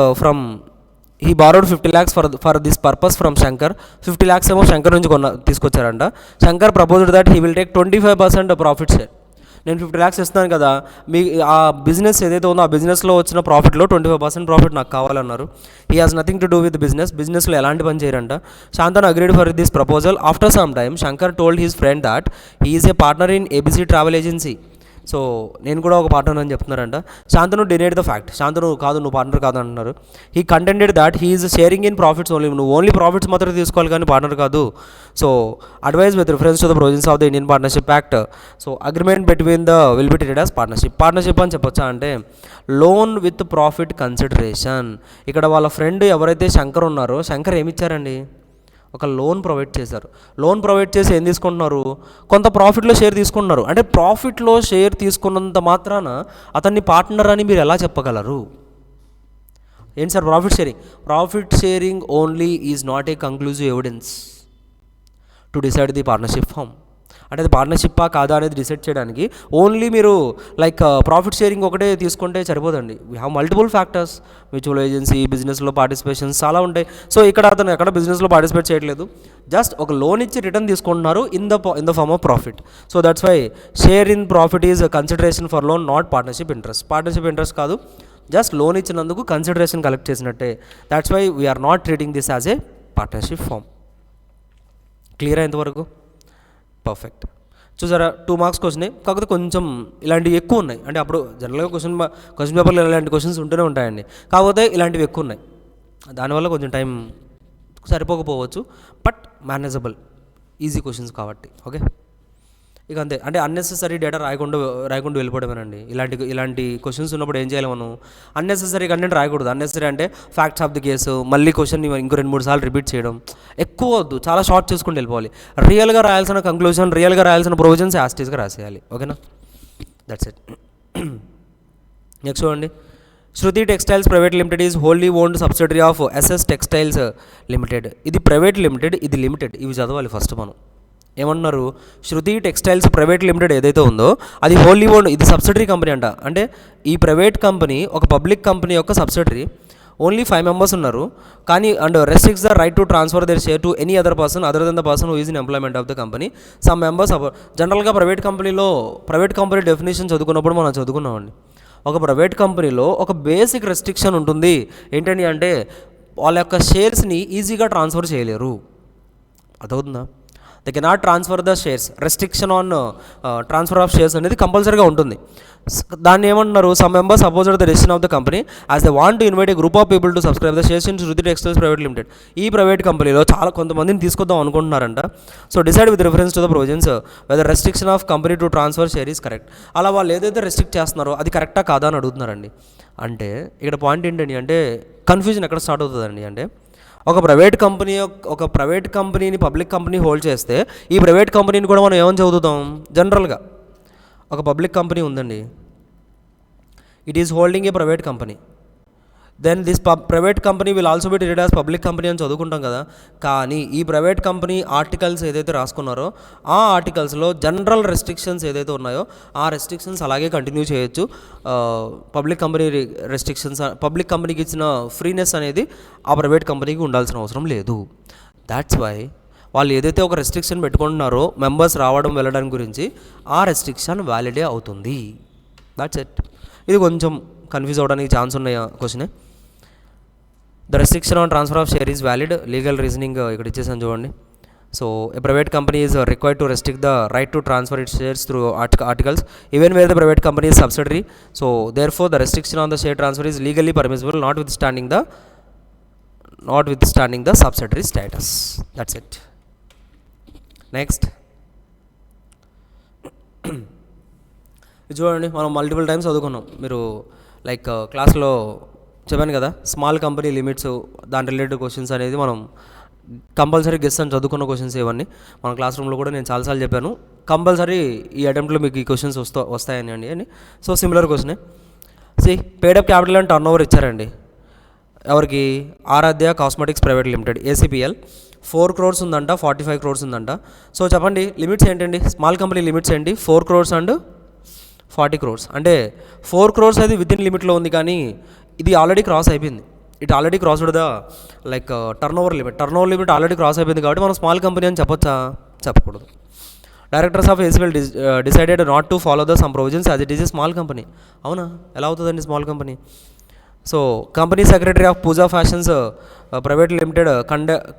he borrowed 50 lakhs for this purpose from Shankar. 50 lakhs ఏమో శంకర్ నుంచి తీసుకొచ్చారంట. Shankar proposed that he will take 25% profit share. నేను 50 lakhs ఇస్తున్నాను కదా, మీ ఆ business ఏదైతే ఉందో ఆ బిజినెస్లో వచ్చిన ప్రాఫిట్లో 25% ప్రాఫిట్ నాకు కావాలన్నారు. He has nothing to do with బిజినెస్లో ఎలాంటి పని చేయరంట. Shantanu agreed for this proposal. After some time Shankar told his friend that he is a partner in ABC travel agency. So నేను కూడా ఒక పార్ట్నర్ అని చెప్తున్నారంట. Shantanu denied the fact. Shantanu కాదు, నువ్వు పార్ట్నర్ కాదు అంటున్నారు. He contended that he is sharing in profits only. నువ్వు ఓన్లీ ప్రాఫిట్స్ మాత్రమే తీసుకోవాలి, కానీ పార్ట్నర్ కాదు. So advise with reference to the provisions of the Indian partnership act. So agreement between the will be treated as partnership అని చెప్పొచ్చా అంటే loan with profit consideration. ఇక్కడ వాళ్ళ ఫ్రెండ్ ఎవరైతే శంకర్ ఉన్నారో, శంకర్ ఏమిచ్చారండి? ఒక లోన్ ప్రొవైడ్ చేశారు. లోన్ ప్రొవైడ్ చేసి ఏం తీసుకుంటున్నారు? కొంత ప్రాఫిట్లో షేర్ తీసుకుంటున్నారు. అంటే ప్రాఫిట్లో షేర్ తీసుకున్నంత మాత్రాన అతన్ని పార్ట్నర్ అని మీరు ఎలా చెప్పగలరు? ఏంటి sir profit sharing only is not a conclusive evidence to decide the partnership firm. అంటే అది పార్ట్నర్షిప్పా కాదా అనేది డిసైడ్ చేయడానికి ఓన్లీ మీరు ప్రాఫిట్ షేరింగ్ ఒకటే తీసుకుంటే సరిపోదండి. We have multiple factors. Mutual agency, బిజినెస్లో పార్టిసిపేషన్స్ చాలా ఉంటాయి. సో ఇక్కడ అతను ఎక్కడ బిజినెస్లో పార్టిసిపేట్ చేయట్లేదు, జస్ట్ ఒక లోన్ ఇచ్చి రిటర్న్ తీసుకుంటున్నారు in the form of profit. So that's why share in profit is consideration for loan, not partnership interest కాదు. జస్ట్ లోన్ ఇచ్చినందుకు కన్సిడరేషన్ కలెక్ట్ చేసినట్టే. That's why we are not treating this as a partnership firm. Clear అయ్యేంతవరకు? Perfect. చూసారా, 2 marks question. కాకపోతే కొంచెం ఇలాంటివి ఎక్కువ ఉన్నాయి. అంటే అప్పుడు జనరల్గా క్వశ్చన్ పేపర్లో ఇలాంటి క్వశ్చన్స్ ఉంటూనే ఉంటాయండి, కాకపోతే ఇలాంటివి ఎక్కువ ఉన్నాయి. దానివల్ల కొంచెం టైం సరిపోకపోవచ్చు, బట్ మేనేజబుల్, ఈజీ క్వశ్చన్స్ కాబట్టి. ఓకే, ఇక అంతే. అంటే అన్నెసెసరీ డేటా రాయకుండా వెళ్ళిపోవడమేనండి. ఇలాంటి క్వశ్చన్స్ ఉన్నప్పుడు ఏం చేయాలి మనం? అన్నెసెసరీ కంటెంట్ రాయకూడదు. అన్నెసరీ అంటే ఫ్యాక్ట్స్ ఆఫ్ ది కేసు, మళ్ళీ క్వశ్చన్ ఇంకో 2-3 సార్లు రిపీట్ చేయడం ఎక్కువ వద్దు. చాలా షార్ట్ చేసుకుంటూ వెళ్ళిపోవాలి. రియల్గా రాయాల్సిన కంక్లూజన్, రియల్గా రాయాల్సిన ప్రొవిజన్స్ యాస్టీస్గా రాసేయాలి. ఓకేనా? That's it. నెక్స్ట్ చూడండి. Shruti textiles private limited is wholly owned subsidiary of SS textiles limited. ఇది ప్రైవేట్ లిమిటెడ్, ఇది లిమిటెడ్. ఇవి చదవాలి ఫస్ట్ మనం. ఏమన్నారు? శృతి టెక్స్టైల్స్ ప్రైవేట్ లిమిటెడ్ ఏదైతే ఉందో అది హోల్లీ ఓన్డ్, ఇది సబ్సిడరీ కంపెనీ అంట. అంటే ఈ ప్రైవేట్ కంపెనీ ఒక పబ్లిక్ కంపెనీ యొక్క సబ్సిడరీ. ఓన్లీ 5 మెంబర్స్ ఉన్నారు. కానీ and restricts the right to transfer their share to any other person other than the person who is in employment of the company. Some members జనరల్గా private company definition చదువుకున్నప్పుడు మనం చదువుకున్నామండి. ఒక private కంపెనీలో ఒక basic restriction ఉంటుంది. ఏంటండి అంటే వాళ్ళ యొక్క షేర్స్ని ఈజీగా ట్రాన్స్ఫర్ చేయలేరు. అదవుతుందా? They cannot transfer the shares. Restriction on transfer of shares అనేది కంపల్సరీగా ఉంటుంది. దాన్ని ఏమంటున్నారు? Some members oppose the decision of the company as they want to invite a group of people to subscribe the shares in Shruti textiles private limited. ఈ private కంపెనీలో చాలా కొంతమందిని తీసుకొద్దాం అనుకుంటున్నారంట. So decide with reference to the provisions whether restriction of company to transfer share is correct. అలా వాళ్ళు ఏదైతే restrict చేస్తున్నారో అది కరెక్టా కాదా అని అడుగుతున్నారండి. అంటే ఇక్కడ పాయింట్ ఏంటండి అంటే కన్ఫ్యూజన్ ఎక్కడ స్టార్ట్ అవుతుందండి అంటే ఒక ప్రైవేట్ కంపెనీని పబ్లిక్ కంపెనీ హోల్డ్ చేస్తే ఈ ప్రైవేట్ కంపెనీని కూడా మనం ఏమని చదువుతాం? జనరల్గా ఒక పబ్లిక్ కంపెనీ ఉందండి, it is holding a private company, then this private company will also be treated as public company అని చదువుకుంటాం కదా. కానీ ఈ ప్రైవేట్ కంపెనీ ఆర్టికల్స్ ఏదైతే రాసుకున్నారో ఆ ఆర్టికల్స్లో జనరల్ రెస్ట్రిక్షన్స్ ఏదైతే ఉన్నాయో ఆ రెస్ట్రిక్షన్స్ అలాగే కంటిన్యూ చేయొచ్చు. పబ్లిక్ కంపెనీకి ఇచ్చిన ఫ్రీనెస్ అనేది ఆ ప్రైవేట్ కంపెనీకి ఉండాల్సిన అవసరం లేదు. దాట్స్ వై వాళ్ళు ఏదైతే ఒక రెస్ట్రిక్షన్ పెట్టుకుంటున్నారో మెంబర్స్ రావడం వెళ్ళడం గురించి, ఆ రెస్ట్రిక్షన్ వ్యాలిడే అవుతుంది. That's it. ఇది కొంచెం కన్ఫ్యూజ్ అవ్వడానికి ఛాన్స్ ఉన్నాయి క్వశ్చనే. The restriction on transfer of share is valid. Legal reasoning ఇక్కడ ఇచ్చేసాను చూడండి. So a private company is required to restrict the right to transfer it shares through articles even where the private company is subsidiary. So therefore the restriction on the share transfer is legally permissible notwithstanding the subsidiary status. That's it. Next చూడండి, మనం multiple times చదువుకున్నాం. మీరు like క్లాస్లో చెప్పాను కదా, small company limits దాని related questions అనేది మనం కంపల్సరీ గెస్ అని చదువుకున్న క్వశ్చన్స్ ఇవన్నీ మన క్లాస్ రూమ్లో కూడా నేను చాలాసార్లు చెప్పాను. కంపల్సరీ ఈ అటెంప్ట్లో మీకు ఈ క్వశ్చన్స్ వస్తాయని అని. సో సిమిలర్ క్వశ్చనే. Paid up capital and turnover ఇచ్చారండి. ఎవరికి? Aaradhya cosmetics private limited ACPL. 4 crores ఉందంట, 45 crores ఉందంట. సో చెప్పండి లిమిట్స్ ఏంటండి? స్మాల్ కంపెనీ లిమిట్స్ ఏంటి? 4 crores అండ్ 40 crores. అంటే 4 crores అది విత్ ఇన్ లిమిట్లో ఉంది, కానీ ఇది ఆల్రెడీ క్రాస్ అయిపోయింది. It already crossed the like turnover limit already cross అయిపోయింది. కాబట్టి మనం స్మాల్ కంపెనీ అని చెప్పొచ్చా? చెప్పకూడదు. Directors of ACPL decided not to follow the some provisions as it is a small company. అవునా? ఎలా అవుతుందండి small company? So company secretary of Pooja fashions private limited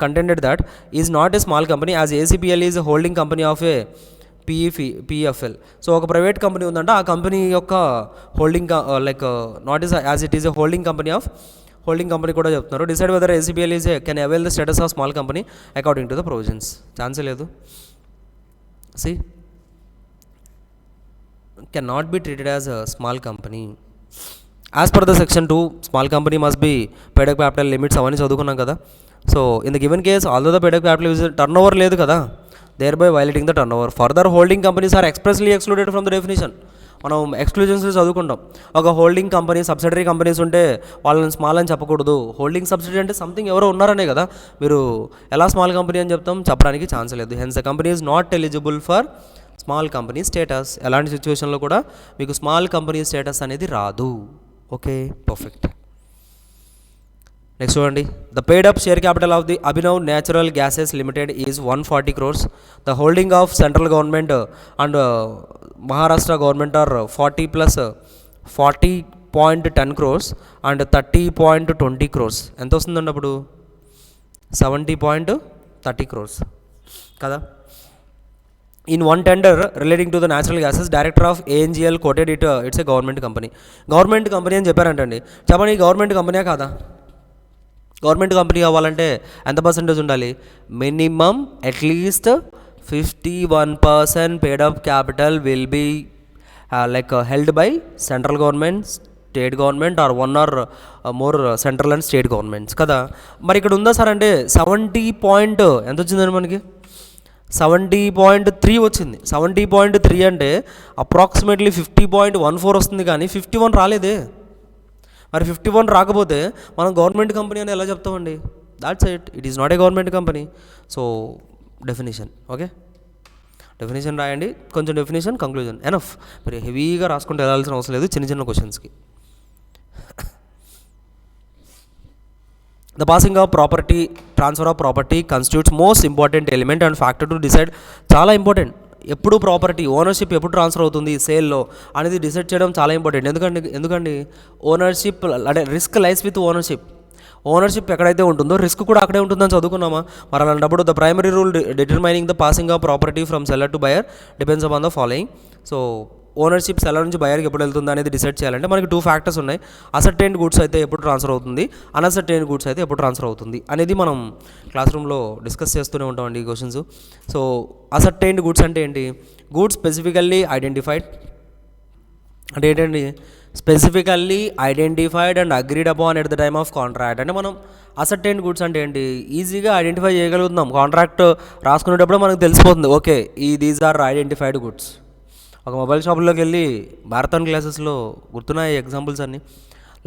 contended that is not a small company as ACPL is a holding company of a PFL. So ఒక private company ఉందంటే ఆ company యొక్క holding like not is as it is a holding company కూడా చెప్తున్నారు. Decide whether ACPL is can avail the status of small company according to the provisions. ఛాన్సే లేదు. Can not be treated as a small company. As per the section 2 small company must be paid up capital limits అవన్నీ చదువుకున్నాం కదా. So in the given case although the paid up capital is turnover ఓవర్ లేదు కదా, thereby violating the turnover. Further holding companies are expressly excluded from the definition. మనం exclusions చదువుకుంటాం. ఒక holding company subsidiary companies ఉంటే వాళ్ళని small అని చెప్పకూడదు. హోల్డింగ్ సబ్సిడరీ అంటే సంథింగ్ ఎవరో ఉన్నారనే కదా, మీరు ఎలా స్మాల్ కంపెనీ అని చెప్తాం? చెప్పడానికి ఛాన్స్ లేదు. Hence the company is not eligible for small company status. ఎలాంటి సిచ్యువేషన్లో కూడా మీకు స్మాల్ కంపెనీ స్టేటస్ అనేది రాదు. Okay, perfect. నెక్స్ట్ చూడండి. The paid up share capital of the Abhinav natural gases limited is 140 crores. The holding of central government and Maharashtra government are 40 plus 40.10 crores and 30.20 crores. ఎంత వస్తుందండి అప్పుడు? 70.30 crores కదా. In one tender relating to the natural gases, director of ANGL quoted it's a government company. Government company అని చెప్పారంటండి. చెప్పండి, government company కాదా? Government company అవ్వాలంటే ఎంత percentage ఉండాలి? Minimum at least 51% paid up capital will be held by central government, state government are one or more central and state governments కదా. మరి ఇక్కడ ఉందా సార్ అంటే 70 పాయింట్ ఎంత వచ్చిందండి మనకి 70.3 వచ్చింది. 70.3 అంటే అప్రాక్సిమేట్లీ 50.14 వస్తుంది, కానీ 51 రాలేదే. మరి 51 రాకపోతే మనం గవర్నమెంట్ కంపెనీ అని ఎలా చెప్తామండి? That's it is not a government company. So definition, okay, definition రాయండి, కొంచెం డెఫినేషన్, కంక్లూజన్ ఎనఫ్. మరి హెవీగా రాసుకుంటే వెళ్ళాల్సిన అవసరం లేదు చిన్న చిన్న క్వశ్చన్స్కి. The passing of property, transfer of property constitutes most important element and factor to decide. చాలా ఇంపార్టెంట్. ఎప్పుడు ప్రాపర్టీ ఓనర్షిప్ ఎప్పుడు ట్రాన్స్ఫర్ అవుతుంది సేల్లో అనేది డిసైడ్ చేయడం చాలా ఇంపార్టెంట్. ఎందుకండి ఓనర్షిప్ అంటే risk lies with ownership. Ownership ఎక్కడైతే ఉంటుందో రిస్క్ కూడా అక్కడే ఉంటుందని చదువుకున్నామా? మరి అలాంటప్పుడు the primary rule determining the passing of property from seller to buyer depends upon the following. So ownership seller నుంచి బయర్కి ఎప్పుడు వెళ్తుంది అనేది డిసైడ్ చేయాలంటే మనకి 2 ఫ్యాక్టర్స్ ఉన్నాయి. అసర్టైన్డ్ గూడ్స్ అయితే ఎప్పుడు ట్రాన్స్ఫర్ అవుతుంది, అన్అసర్టైన్డ్ గూడ్స్ అయితే ఎప్పుడు ట్రాన్స్ఫర్ అవుతుంది అనేది మనం క్లాస్ రూమ్లో డిస్కస్ చేస్తూనే ఉంటామండి ఈ క్వశ్చన్స్. సో అసర్టైన్డ్ గూడ్స్ అంటే ఏంటి? గూడ్స్ స్పెసిఫికల్లీ ఐడెంటిఫైడ్ అంటే ఏంటండి? Specifically identified and agreed upon at the time of contract. అంటే మనం అసర్టైన్డ్ గూడ్స్ అంటే ఏంటి? ఈజీగా ఐడెంటిఫై చేయగలుగుతున్నాం. కాంట్రాక్ట్ రాసుకునేటప్పుడు మనకు తెలిసిపోతుంది, okay these are identified goods. ఒక మొబైల్ షాప్లోకి వెళ్ళి మారథాన్ క్లాసెస్లో గుర్తున్నాయి ఎగ్జాంపుల్స్ అన్నీ.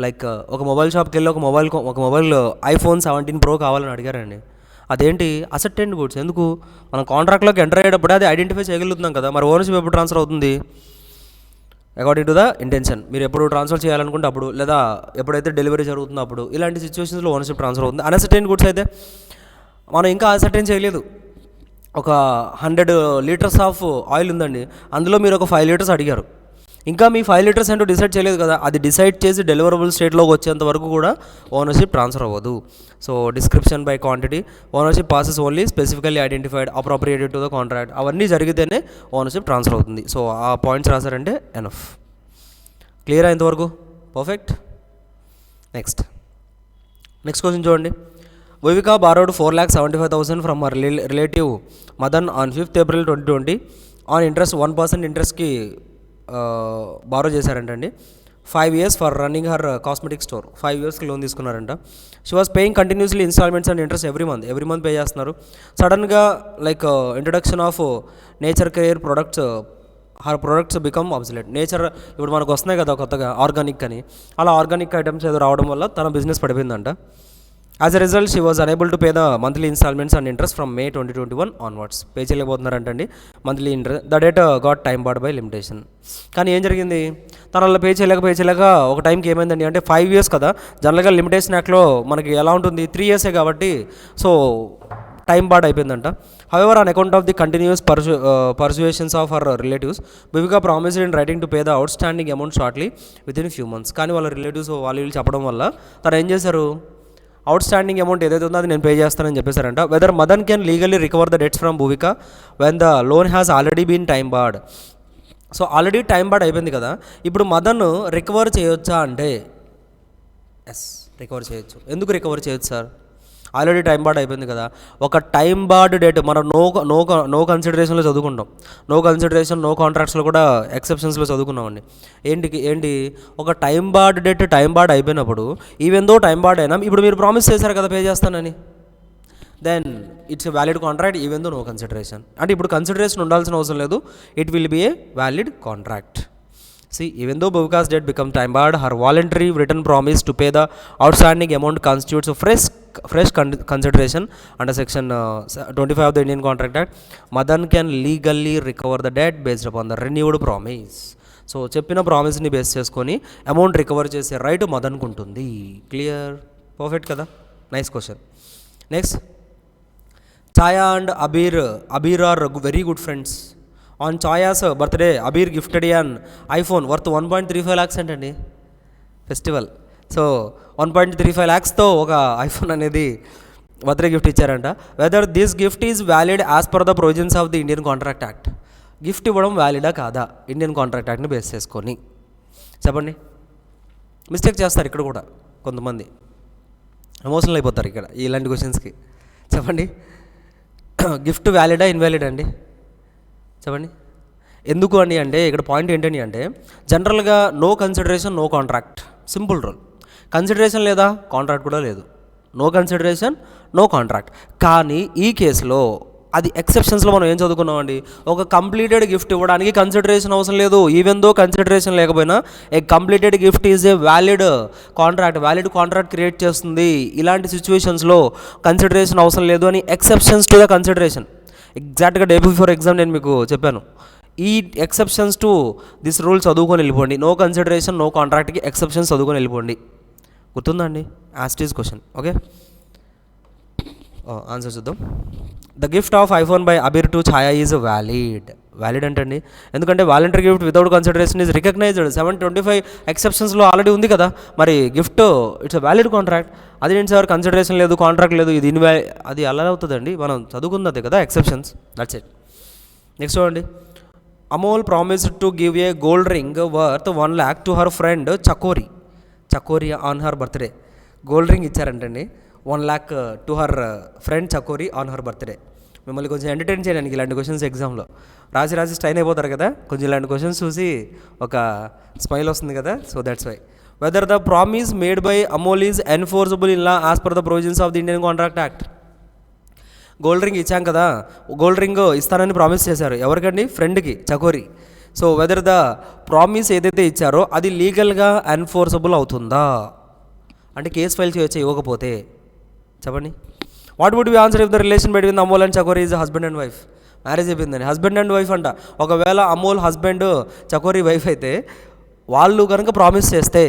లైక్ ఒక మొబైల్ షాప్కి వెళ్ళి ఒక మొబైల్ iPhone 17 Pro కావాలని అడిగారండి. అదేంటి? Ascertained goods. ఎందుకు? మనం కాంట్రాక్ట్లోకి ఎంటర్ అయ్యేటప్పుడు అది ఐడెంటిఫై చేయగలుగుతున్నాం కదా. మరి ఓనర్షిప్ ఎప్పుడు ట్రాన్స్ఫర్ అవుతుంది? According to the intention. మీరు ఎప్పుడు ట్రాన్స్ఫర్ చేయాలనుకుంటే అప్పుడు, లేదా ఎప్పుడైతే డెలివరీ జరుగుతుందో అప్పుడు. ఇలాంటి సిచ్యువేషన్స్లో ఓనర్షిప్ ట్రాన్స్ఫర్ అవుతుంది. అన్అసర్టైన్ గూడ్స్ అయితే మనం ఇంకా అసర్టైన్ చేయలేదు. ఒక 100 లీటర్స్ ఆఫ్ ఆయిల్ ఉందండి, అందులో మీరు ఒక 5 లీటర్స్ అడిగారు. ఇంకా మీ 5 లీటర్స్ ఏంటో డిసైడ్ చేయలేదు కదా. అది డిసైడ్ చేసి డెలివరబుల్ స్టేట్లోకి వచ్చేంత వరకు కూడా ఓనర్షిప్ ట్రాన్స్ఫర్ అవ్వదు. So description by quantity, ownership passes only specifically identified appropriated to the contract. అవన్నీ జరిగితేనే ఓనర్షిప్ ట్రాన్స్ఫర్ అవుతుంది. సో ఆ పాయింట్స్ రాశారంటే ఎనఫ్. క్లియర్ ఇంతవరకు? పర్ఫెక్ట్. నెక్స్ట్ క్వశ్చన్ చూడండి. Viveka borrowed 4,75,000 from her relative Madan on 5th April 2020 on interest 1% ఇంట్రెస్ట్కి borrow చేశారంటండి. 5 years for running her cosmetic store. 5 yearsకి లోన్ తీసుకున్నారంట. She was paying continuously instalments and interest every month pay చేస్తున్నారు. సడన్గా introduction of nature care products, her products become absolute. Nature ఇప్పుడు మనకు వస్తున్నాయి కదా కొత్తగా ఆర్గానిక్ అని, అలా ఆర్గానిక్ ఐటమ్స్ ఏదో రావడం వల్ల తన బిజినెస్ పడిపోయిందంట. As a result she was unable to pay the monthly instalments and interest from May 2021 onwards. Pay చేయలేకపోతున్నారంటండి monthly interest. The date got time barred by limitation. కానీ ఏం జరిగింది? తనలో పే చేయలేక ఒక టైంకి ఏమైందండి అంటే 5 years కదా, జనరల్గా లిమిటేషన్ యాక్ట్లో మనకి ఎలా ఉంటుంది 3 years కాబట్టి, సో టైం బార్డ్ అయిపోయిందంట. However on account of the continuous persuasions of her relatives Viveka promised in writing to pay the outstanding amount shortly within few months. కానీ వాళ్ళ రిలేటివ్స్ వాళ్ళు చెప్పడం వల్ల తను ఏం చేశారు? అవుట్ స్టాండింగ్ అమౌంట్ ఏదైతే ఉందో అది నేను పే చేస్తానని చెప్పేశారంట. Whether Madan can legally recover the debts from Bhuvika when the loan has already been time barred. So already time barred అయిపోయింది కదా, ఇప్పుడు మదన్ రికవర్ చేయొచ్చా అంటే ఎస్, రికవర్ చేయొచ్చు. ఎందుకు రికవర్ చేయొచ్చు సార్? ఆల్రెడీ టైం బార్డ్ అయిపోయింది కదా. ఒక టైం బార్డ్ డేట్ మనం నో కన్సిడరేషన్లో చదువుకుంటాం. నో కన్సిడరేషన్, నో కాంట్రాక్ట్స్లో కూడా ఎక్సెప్షన్స్లో చదువుకున్నామండి. ఏంటి ఒక time barred date time barred అయిపోయినప్పుడు, ఈవెన్ దో టైం బార్డ్ అయినా ఇప్పుడు మీరు ప్రామిస్ చేశారు కదా పే చేస్తానని, then it's a valid contract even though no consideration. అంటే ఇప్పుడు కన్సిడరేషన్ ఉండాల్సిన అవసరం లేదు, it will be a valid contract. See, even though Bhuvika's debt become time barred, her voluntary written promise to pay the outstanding amount constitutes a fresh consideration under section 25 of the Indian Contract Act. Madan can legally recover the debt based upon the renewed promise. So చెప్పిన ప్రామిస్ని base చేసుకొని amount recover చేసే right మదన్కు ఉంటుంది. Clear? Perfect కదా. Nice question. Next, Chhaya and Abir are very good friends. On Chhaya's birthday Abir gifted an iPhone worth 1.35 lakhs అంటండి. Festival, so 1.35 lakhsతో ఒక iPhone అనేది బర్త్డే గిఫ్ట్ ఇచ్చారంట. Whether this gift is valid as per the provisions of the Indian contract act. Gift ఇవ్వడం వ్యాలిడా కాదా Indian contract యాక్ట్ని base చేసుకొని? చెప్పండి. మిస్టేక్ చేస్తారు ఇక్కడ కూడా కొంతమంది, ఎమోషనల్ అయిపోతారు ఇక్కడ ఇలాంటి క్వశ్చన్స్కి. చెప్పండి, గిఫ్ట్ వ్యాలిడా ఇన్వాలిడ్ అండి? చెప్పండి. ఎందుకు అని అంటే ఇక్కడ పాయింట్ ఏంటని అంటే జనరల్గా no consideration no contract, simple rule. Consideration లేదా కాంట్రాక్ట్ కూడా లేదు, నో కన్సిడరేషన్ నో కాంట్రాక్ట్. కానీ ఈ కేసులో అది ఎక్సెప్షన్స్లో మనం ఏం చదువుకున్నామండి, ఒక కంప్లీటెడ్ గిఫ్ట్ ఇవ్వడానికి కన్సిడరేషన్ అవసరం లేదు. ఈవెన్ దో కన్సిడరేషన్ లేకపోయినా a completed gift is a valid contract create చేస్తుంది. ఇలాంటి సిచ్యువేషన్స్లో కన్సిడరేషన్ అవసరం లేదు అని ఎక్సెప్షన్స్ టు ద కన్సిడరేషన్. ఎగ్జాక్ట్గా డే బిఫోర్ ఎగ్జామ్ నేను మీకు చెప్పాను, ఈ ఎక్సెప్షన్స్ టు దిస్ రూల్ చదువుకొని వెళ్ళిపోండి. నో కన్సిడరేషన్ నో కాంట్రాక్ట్కి ఎక్సెప్షన్స్ చదువుకొని వెళ్ళిపోండి. గుర్తుందండి, యాస్టీస్ క్వశ్చన్. ఓకే, ఆన్సర్ చూద్దాం. The gift of iPhone by Abir to Chhaya is valid అంటండి. ఎందుకంటే voluntary gift without consideration is recognised. 725 ఎక్సెప్షన్స్లో ఆల్రెడీ ఉంది కదా, మరి గిఫ్ట్ ఇట్స్ వ్యాలిడ్ కాంట్రాక్ట్. అది ఏంటి సార్, కన్సిడరేషన్ లేదు కాంట్రాక్ట్ లేదు, ఇది అది అలా అవుతుందండి, మనం చదువుకుందే కదా ఎక్సెప్షన్స్. That's it. నెక్స్ట్ చూడండి. Amol promised to give a gold ring worth 1 lakh to her friend Chakori on her birthday. Gold ring ఇచ్చారంటండి 1 lakh to her friend Chakori on her birthday. మిమ్మల్ని కొంచెం ఎంటర్టైన్ చేయడానికి ఇలాంటి క్వశ్చన్స్ ఎగ్జామ్లో రాసి స్ట్రైన్ అయిపోతారు కదా, కొంచెం ఇలాంటి క్వశ్చన్స్ చూసి ఒక స్మైల్ వస్తుంది కదా, so that's why. Whether the promise made by Amol is enforceable in law as per the provisions of the Indian contract act. Gold ring ఇచ్చాం కదా, గోల్డ్ రింగ్ ఇస్తానని ప్రామిస్ చేశారు ఎవరికండి, ఫ్రెండ్కి, Chakori. So whether the promise ఏదైతే ఇచ్చారో అది లీగల్గా ఎన్ఫోర్సబుల్ అవుతుందా అంటే కేసు ఫైల్ చేయొచ్చా ఇవ్వకపోతే, చెప్పండి. What would be answer if the relation between Amol and Chakori is husband and wife. Marriage అయిపోయిందని హస్బెండ్ అండ్ వైఫ్ అంట. ఒకవేళ అమోల్ హస్బెండ్ చకోరి వైఫ్ అయితే వాళ్ళు కనుక ప్రామిస్ చేస్తే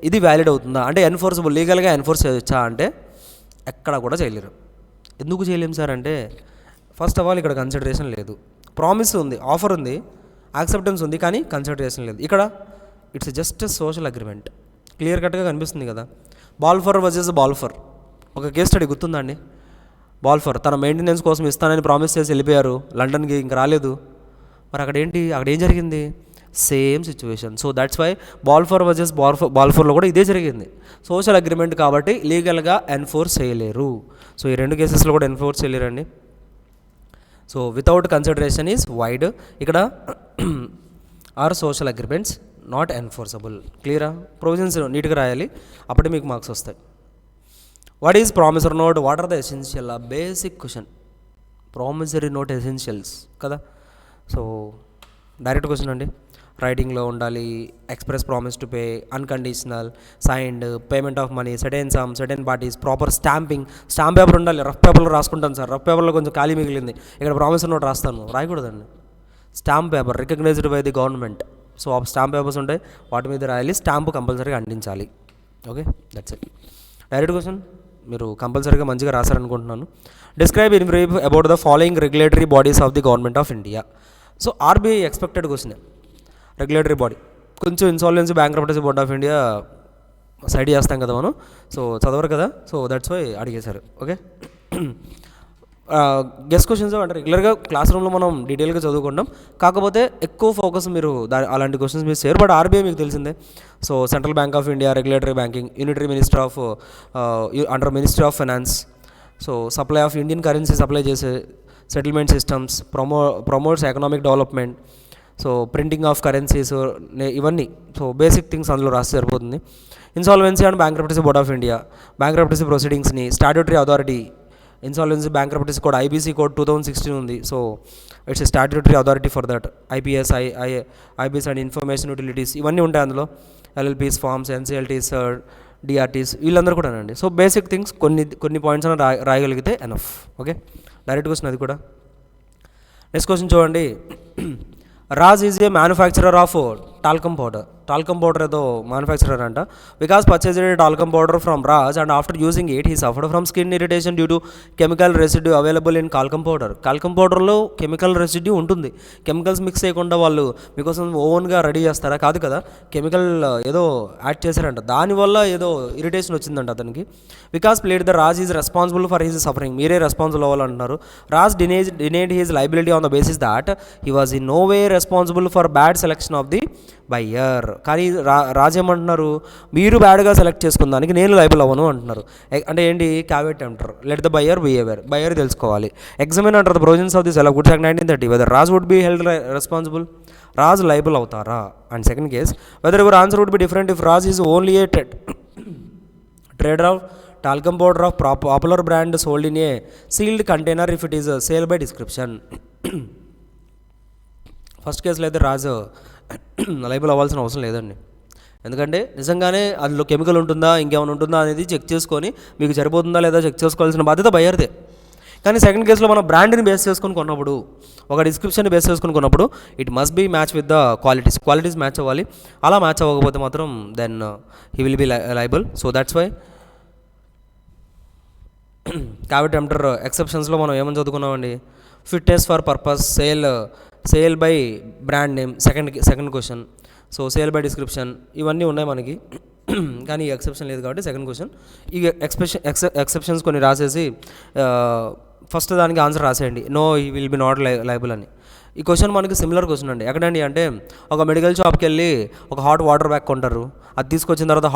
ఇది వ్యాలిడ్ అవుతుందా అంటే ఎన్ఫోర్సబుల్, లీగల్గా ఎన్ఫోర్స్ చేయొచ్చా అంటే ఎక్కడ కూడా చేయలేరు. ఎందుకు చేయలేము సార్ అంటే ఫస్ట్ ఆఫ్ ఆల్ ఇక్కడ కన్సిడరేషన్ లేదు, ప్రామిస్ ఉంది, ఆఫర్ ఉంది, యాక్సెప్టెన్స్ ఉంది, కానీ కన్సిడరేషన్ లేదు. ఇక్కడ it's just social agreement, clear కట్గా కనిపిస్తుంది కదా. బాల్ఫర్ వర్సెస్ బాల్ఫర్ ఒక కేస్ స్టడీ గుర్తుందండి. బాల్ఫర్ తన మెయింటెనెన్స్ కోసం ఇస్తానని ప్రామిస్ చేసి వెళ్ళిపోయారు లండన్కి, ఇంక రాలేదు. మరి అక్కడ ఏం జరిగింది, same situation. So that's why Balfour versus బాల్ఫర్లో కూడా ఇదే జరిగింది. సోషల్ అగ్రిమెంట్ కాబట్టి లీగల్గా ఎన్ఫోర్స్ చేయలేరు. సో ఈ రెండు కేసెస్లో కూడా ఎన్ఫోర్స్ చేయలేరండి. So without consideration is void, ఇక్కడ are social agreements not enforceable. క్లియరా, ప్రొవిజన్స్ నీట్గా రాయాలి, అప్పుడే మీకు మార్క్స్ వస్తాయి. What is promissory note, what are the essential, basic question. Promissory note essentials కదా. సో డైరెక్ట్ క్వశ్చన్ అండి, రైటింగ్లో ఉండాలి, express promise to pay, unconditional, signed, payment of money, certain sum, certain parties, proper stamping, stamp paper ఉండాలి. రఫ్ పేపర్లో రాసుకుంటాను sir, rough పేపర్లో కొంచెం ఖాళీ మిగిలింది, ఇక్కడ ప్రామిసరీ నోట్ రాస్తాను, రాయకూడదండి. Stamp paper recognised by the government, so ఆ స్టాంప్ పేపర్స్ ఉంటాయి, వాటి మీద రాయాలి, స్టాంపు కంపల్సరీగా అందించాలి. Okay, that's it. Direct question మీరు కంపల్సరీగా మంచిగా రాశారనుకుంటున్నాను. Describe in brief about the following regulatory bodies of the government of India. So RBI expected question, regulatory body. కొంచెం insolvency bankruptcy board of India side చేస్తాం కదా మనం, సో చదవరు కదా, సో దట్స్ వై అడిగేశారు. ఓకే, గెస్ క్వశ్చన్స్ అంటే రెగ్యులర్గా class రూమ్లో మనం డీటెయిల్గా చదువుకుంటాం, కాకపోతే ఎక్కువ ఫోకస్ మీరు అలాంటి క్వశ్చన్స్ మీరు చేయరు. బట్ ఆర్బీఐ మీకు తెలిసిందే. So central bank of India, regulatory banking, unitary minister of under ministry of finance. So supply of Indian currency supply చేసే settlement systems, promotes economic development, so printing of currencies, ఇవన్నీ. So basic things అందులో రాస్తే సరిపోతుంది. Insolvency and bankruptcy board of India, bankruptcy ప్రొసీడింగ్స్ని, statutory authority, insolvency bankruptcy code, IBC code 2016 ఉంది. So it's statutory authority for that. IPS, IBS and information utilities, ఇవన్నీ ఉంటాయి అందులో. ఎల్ఎల్పీస్, forms, ఎన్సీఎల్టీస్, డిఆర్టీస్, వీళ్ళందరూ కూడా అండి. సో బేసిక్ థింగ్స్ కొన్ని పాయింట్స్ అని రాయగలిగితే ఎనఫ్. ఓకే, డైరెక్ట్ క్వశ్చన్ అది కూడా. నెక్స్ట్ క్వశ్చన్ చూడండి. Raj is a manufacturer of talcum powder. Talcum powder ఏదో మ్యానుఫ్యాక్చరర్ అంట. Vikas purchased talcum powder from Raj and after using it he suffered from skin irritation due to chemical residue available in talcum powder. Talcum పౌడర్లో chemical residue ఉంటుంది. Chemicals mix చేయకుండా వాళ్ళు మీకోసం ఓన్గా ready చేస్తారా, కాదు కదా, కెమికల్ ఏదో యాడ్ చేశారంట, దానివల్ల ఏదో ఇరిటేషన్ వచ్చిందంట అతనికి. Vikas pleaded the Raj is responsible for his suffering. మీరే రెస్పాన్సిబుల్ అవ్వాలంటున్నారు. Raj denied his liability on the basis that he was in no way responsible for bad selection of the buyer. కానీ రాజు ఏమంటున్నారు, మీరు బ్యాడ్గా సెలెక్ట్ చేసుకున్న దానికి నేను లైబుల్ అవ్వను అంటున్నారు. అంటే ఏంటి, క్యావిట్ అంటారు. Let the buyer behaviour, buyer తెలుసుకోవాలి. ఎగ్జామిన్ అంటారు the provisions of the sale of goods act 1930 whether Raj would be held responsible, Raj liable అవుతారా. And second case, whether your answer would be different if Raj is only a trader of talcum powder of popular brand sold in a sealed container if it is sale by description. First కేసులో అయితే రాజు liable అవ్వాల్సిన అవసరం లేదండి. ఎందుకంటే నిజంగానే అందులో chemical ఉంటుందా ఇంకేమైనా ఉంటుందా అనేది చెక్ చేసుకొని మీకు సరిపోతుందా లేదా చెక్ చేసుకోవాల్సిన బాధ్యత బయ్యర్దే. కానీ సెకండ్ కేసులో మనం బ్రాండ్ని బేస్ చేసుకొని కొన్నప్పుడు, ఒక డిస్క్రిప్షన్ని బేస్ చేసుకొని కొన్నప్పుడు it must be match with the qualities match అవ్వాలి. అలా మ్యాచ్ అవ్వకపోతే మాత్రం then he will be liable. So that's why కాబట్టి అంటార్ ఎక్సెప్షన్స్లో మనం ఏమని చదువుకున్నామండి, fitness for purpose, sale by brand name second question. So sale by description ఇవన్నీ ఉన్నాయి మనకి, కానీ ఈ ఎక్సెప్షన్ లేదు కాబట్టి సెకండ్ క్వశ్చన్. ఈ ఎక్సెప్షన్స్ కొన్ని రాసేసి ఫస్ట్ దానికి ఆన్సర్ రాసేయండి, నో ఈ విల్ బి నాట్ లైబుల్ అని. ఈ క్వశ్చన్ మనకి సిమిలర్ క్వశ్చన్ అండి. ఎక్కడండి అంటే, ఒక మెడికల్ షాప్కి వెళ్ళి ఒక హాట్ వాటర్ బ్యాగ్ కొంటారు, అది తీసుకొచ్చిన తర్వాత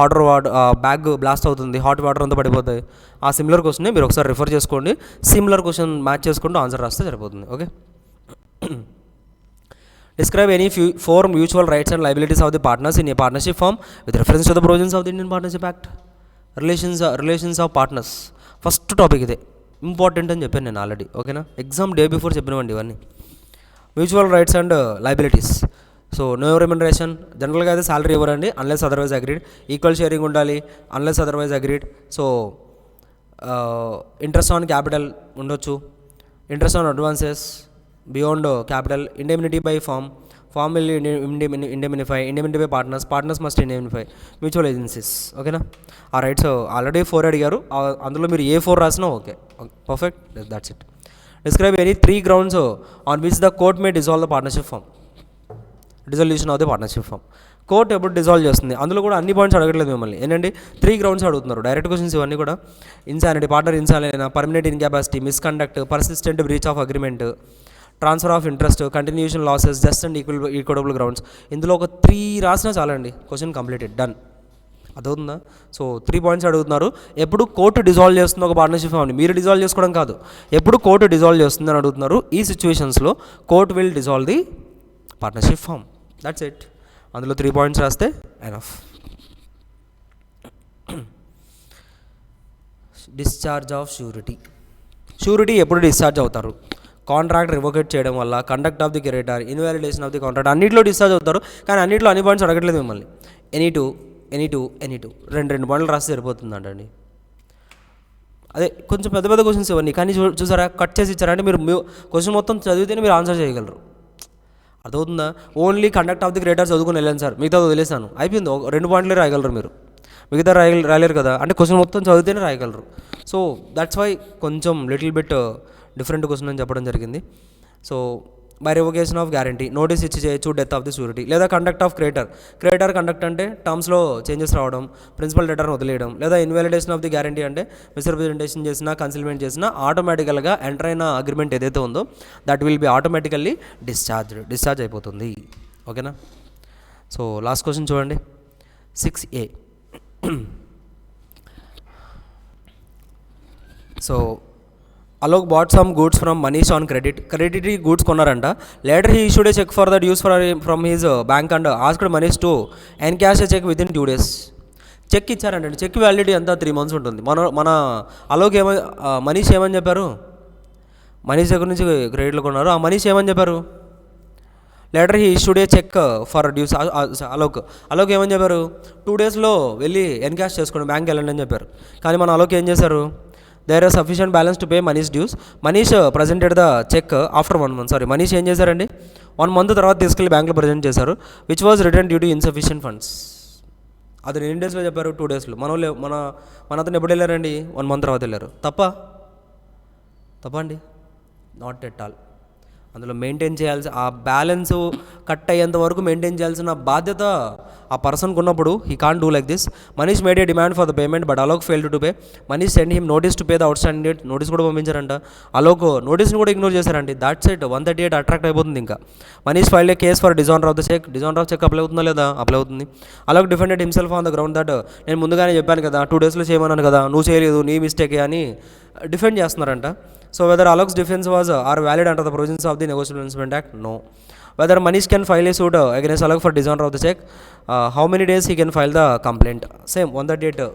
బ్యాగ్ బ్లాస్ట్ అవుతుంది, హాట్ వాటర్ అంతా పడిపోతాయి. ఆ సిమిలర్ క్వశ్చన్ని మీరు ఒకసారి రిఫర్ చేసుకోండి, సిమిలర్ క్వశ్చన్ మ్యాచ్ చేసుకుంటూ ఆన్సర్ రాస్తే సరిపోతుంది. Okay. Describe any 4 mutual rights and liabilities of the partners in a partnership firm with reference to the provisions of the Indian partnership act. Relations of partners first topic ఇదే, important అని చెప్పాను నేను already. ఓకేనా, exam day before చెప్పినవండి ఇవన్నీ. Mutual rights and liabilities. So no remuneration, జనరల్గా అయితే salary ఇవ్వరండి unless otherwise agreed. Equal sharing ఉండాలి unless otherwise agreed. So interest on capital ఉండొచ్చు, interest on advances beyond capital, indemnity by firm will indemnify by partners must indemnify mutual agencies. ఓకేనా, ఆ rights already 4 అడిగారు, అందులో మీరు ఏ 4 రాసినా okay, perfect, that's it. Describe any 3 grounds on which the court may dissolve the partnership firm. Dissolution of the partnership firm. Court ఎప్పుడు dissolve చేస్తుంది, అందులో కూడా అన్ని పాయింట్స్ అడగట్లేదు మిమ్మల్ని. ఏంటంటే 3 grounds అడుగుతున్నారు, డైరెక్ట్ క్వశ్చన్స్ ఇవన్నీ కూడా. Insanity, partner insanity, permanent incapacity, misconduct, persistent breach of agreement, transfer of interest, continuation losses, just and equitable grounds. ఇందులో ఒక 3 రాసినా చాలండి, క్వశ్చన్ కంప్లీటెడ్, డన్. అదవుతుందా? సో 3 points అడుగుతున్నారు. ఎప్పుడు కోర్టు డిజాల్వ్ చేస్తుంది ఒక పార్ట్నర్షిప్ ఫామ్ని, మీరు డిజాల్వ్ చేసుకోవడం కాదు, ఎప్పుడు కోర్టు డిజాల్వ్ చేస్తుంది అని అడుగుతున్నారు. ఈ సిచ్యువేషన్స్లో court will dissolve the partnership firm, that's it. అందులో 3 points రాస్తే ఎనఫ్. డిశ్చార్జ్ ఆఫ్ షూరిటీ ఎప్పుడు డిశ్చార్జ్ అవుతారు? కాంట్రాక్ట్ రివోకేట్ చేయడం వల్ల, conduct of the creditor, invalidation of the contract, అన్నింటిలో డిశ్చార్జ్ అవుతారు. కానీ అన్నింటిలో అన్ని పాయింట్స్ అడగట్లేదు మిమ్మల్ని. ఎనీ టూ 2 పాయింట్లు రాస్తే సరిపోతుందండి. అదే కొంచెం పెద్ద క్వశ్చన్స్ ఇవన్నీ, కానీ చూసారా కట్ చేసి ఇచ్చారా అంటే మీరు క్వశ్చన్ మొత్తం చదివితేనే మీరు ఆన్సర్ చేయగలరు. అదవుతుందా? Only conduct of the creditor చదువుకుని వెళ్ళాను సార్, మిగతా వదిలేసాను, అయిపోయింది, 2 పాయింట్లే రాయగలరు మీరు, మిగతా రాయలేరు కదా. అంటే క్వశ్చన్ మొత్తం చదివితేనే రాయగలరు. సో దట్స్ వై కొంచెం లిటిల్ బిట్ డిఫరెంట్ క్వశ్చన్ అని చెప్పడం జరిగింది. So by revocation of guarantee, notice ఇచ్చి చేయొచ్చు డెత్ ఆఫ్ ది షూరిటీ, లేదా కండక్ట్ ఆఫ్ క్రెడిటర్ కండక్ట్ అంటే టర్మ్స్లో చేంజెస్ రావడం, ప్రిన్సిపల్ డెటర్ని వదిలేయడం, లేదా ఇన్వాలిడేషన్ ఆఫ్ ది గ్యారంటీ అంటే మిస్రిప్రజెంటేషన్ చేసినా కన్సిల్మెంట్ చేసినా ఆటోమేటికల్గా ఎంటర్ అయిన అగ్రిమెంట్ ఏదైతే ఉందో that will be automatically discharge అయిపోతుంది. ఓకేనా. సో లాస్ట్ క్వశ్చన్ చూడండి, 6A. So Alok bat some goods from Manish on credit goods కొన్నారంట. Later he issued a cheque for that use from his bank and asked Manish to encash a cheque within 2 days. Cheque ఇచ్చారంటే cheque validity అంతా 3 months ఉంటుంది. మన అలోక్ మనీష్ ఏమని చెప్పారు, మనీష్ దగ్గర నుంచి క్రెడిట్లో కొన్నారు, ఆ మనీష్ ఏమని చెప్పారు, later he issued a cheque for dues. Alok ఏమని చెప్పారు, 2 daysలో వెళ్ళి ఎన్కాష్ చేసుకోండి, బ్యాంక్కి వెళ్ళండి అని చెప్పారు. కానీ మన అలోక్ ఏం చేశారు, there are sufficient balance to pay Manish dues. Manish presented the cheque after 1 month. Manish ఏం చేశారండి, 1 month తర్వాత తీసుకెళ్ళి బ్యాంక్లో ప్రజెంట్ చేశారు, which was return due to insufficient funds. అది ఎన్ని డేస్లో చెప్పారు, 2 daysలో. మన అతను ఎప్పుడు వెళ్ళారండి, 1 month తర్వాత వెళ్ళారు. తప్ప అండి, నాట్ ఎట్ ఆల్. అందులో మెయింటైన్ చేయాల్సి ఆ బ్యాలెన్స్ కట్ అయ్యేంత వరకు మెయింటైన్ చేయాల్సిన బాధ్యత ఆ పర్సన్కి ఉన్నప్పుడు he can't do like this. Manish made A demand for the payment but Alok fail to pay. Manish send him notice to pay the out standing date. Notice కూడా పంపించారంట. అలోక్ నోటీస్ని కూడా ఇగ్నోర్ చేశారండి. That's it. 138 అట్రాక్ట్ అయిపోతుంది. ఇంకా Manish filed a case for dishonour of the cheque. Dishonour of cheque apply అవుతుందా లేదా? Apply అవుతుంది. Alok defended himself on the ground that నేను ముందుగానే చెప్పాను కదా 2 daysలో చేయమన్నాను కదా, నువ్వు చేయలేదు, నీ మిస్టేకే అని డిఫెండ్ చేస్తున్నారంట. So whether Alok's defense was are valid under the provisions of the Negotiable Instrument Act? No. Whether Manish can file a suit against Alok for dishonor of the check? How many days he can file the complaint? Same 138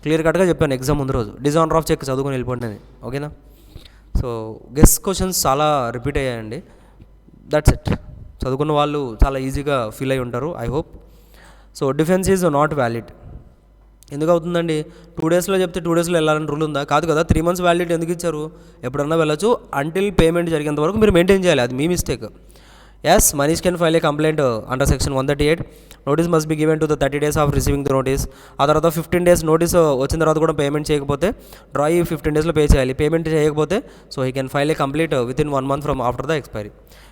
clear కట్గా చెప్పాను exam ముందు రోజు. Dishonour of check చదువుకొని వెళ్ళిపోండి అని. ఓకేనా? So guess questions చాలా repeat అయ్యాయండి. That's it. చదువుకున్న వాళ్ళు చాలా ఈజీగా ఫీల్ అయి ఉంటారు, I hope. So defence is not valid. ఎందుకు అవుతుందండి? 2 daysలో చెప్తే 2 daysలో వెళ్ళాలని రూల్ ఉందా? కాదు కదా. 3 months వ్యాలిడిటీ ఎందుకు ఇచ్చారు? ఎప్పుడన్నా వెళ్ళచ్చు. అంటిల్ పేమెంట్ జరిగేంత వరకు మీరు మెయింటైన్ చేయాలి. అది మీ mistake. Yes, Manish can file a complaint under section 138. Notice must be given to the 30 days of receiving the notice. ఆ తర్వాత 15 days నోటీస్ వచ్చిన తర్వాత కూడా పేమెంట్ చేయకపోతే డ్రాయి 15 daysలో పే చేయాలి. పేమెంట్ చేయకపోతే so he can file A complete with in 1 month from after the expiry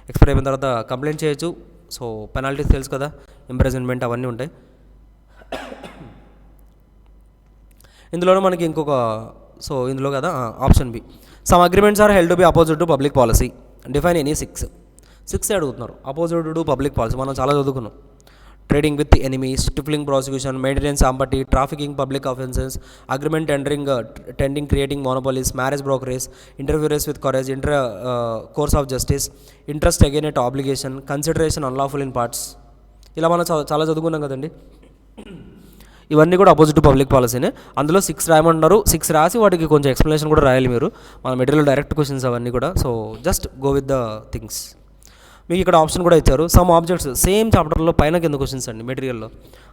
అయిపోయిన తర్వాత కంప్లైంట్ చేయొచ్చు. సో పెనాల్టీస్ తెలుసు కదా, ఇంప్రెజన్మెంట్ అవన్నీ ఉంటాయి. ఇందులోనే మనకి ఇంకొక సో ఇందులో కదా option B, some agreements are held to be opposite to public policy. Define any 6 అడుగుతున్నారు. అపోజిట్ టు పబ్లిక్ పాలసీ మనం చాలా చదువుకున్నాం. Trading with enemies, stifling prosecution, maintenance champerty, trafficking public offences, agreement tending creating monopolies, marriage brokerage, interference with courage, course of justice, interest again at obligation, consideration unlawful in parts. ఇలా మనం చాలా చదువుకున్నాం కదండి. ఇవన్నీ కూడా అపోజిట్ టు పబ్లిక్ పాలసీనే. అందులో 6 రాయమంటున్నారు. 6 రాసి వాటికి కొంచెం ఎక్స్ప్లెనేషన్ కూడా రాయాలి మీరు. మన మెటీరియల్ డైరెక్ట్ క్వశ్చన్స్ అవన్నీ కూడా. So just go with the things. మీకు ఇక్కడ ఆప్షన్ కూడా ఇచ్చారు. సమ్ ఆబ్జెక్ట్స్ సేమ్ చాప్టర్లో పైన కింద క్వశ్చన్స్ అండి మెటీరియల్లో.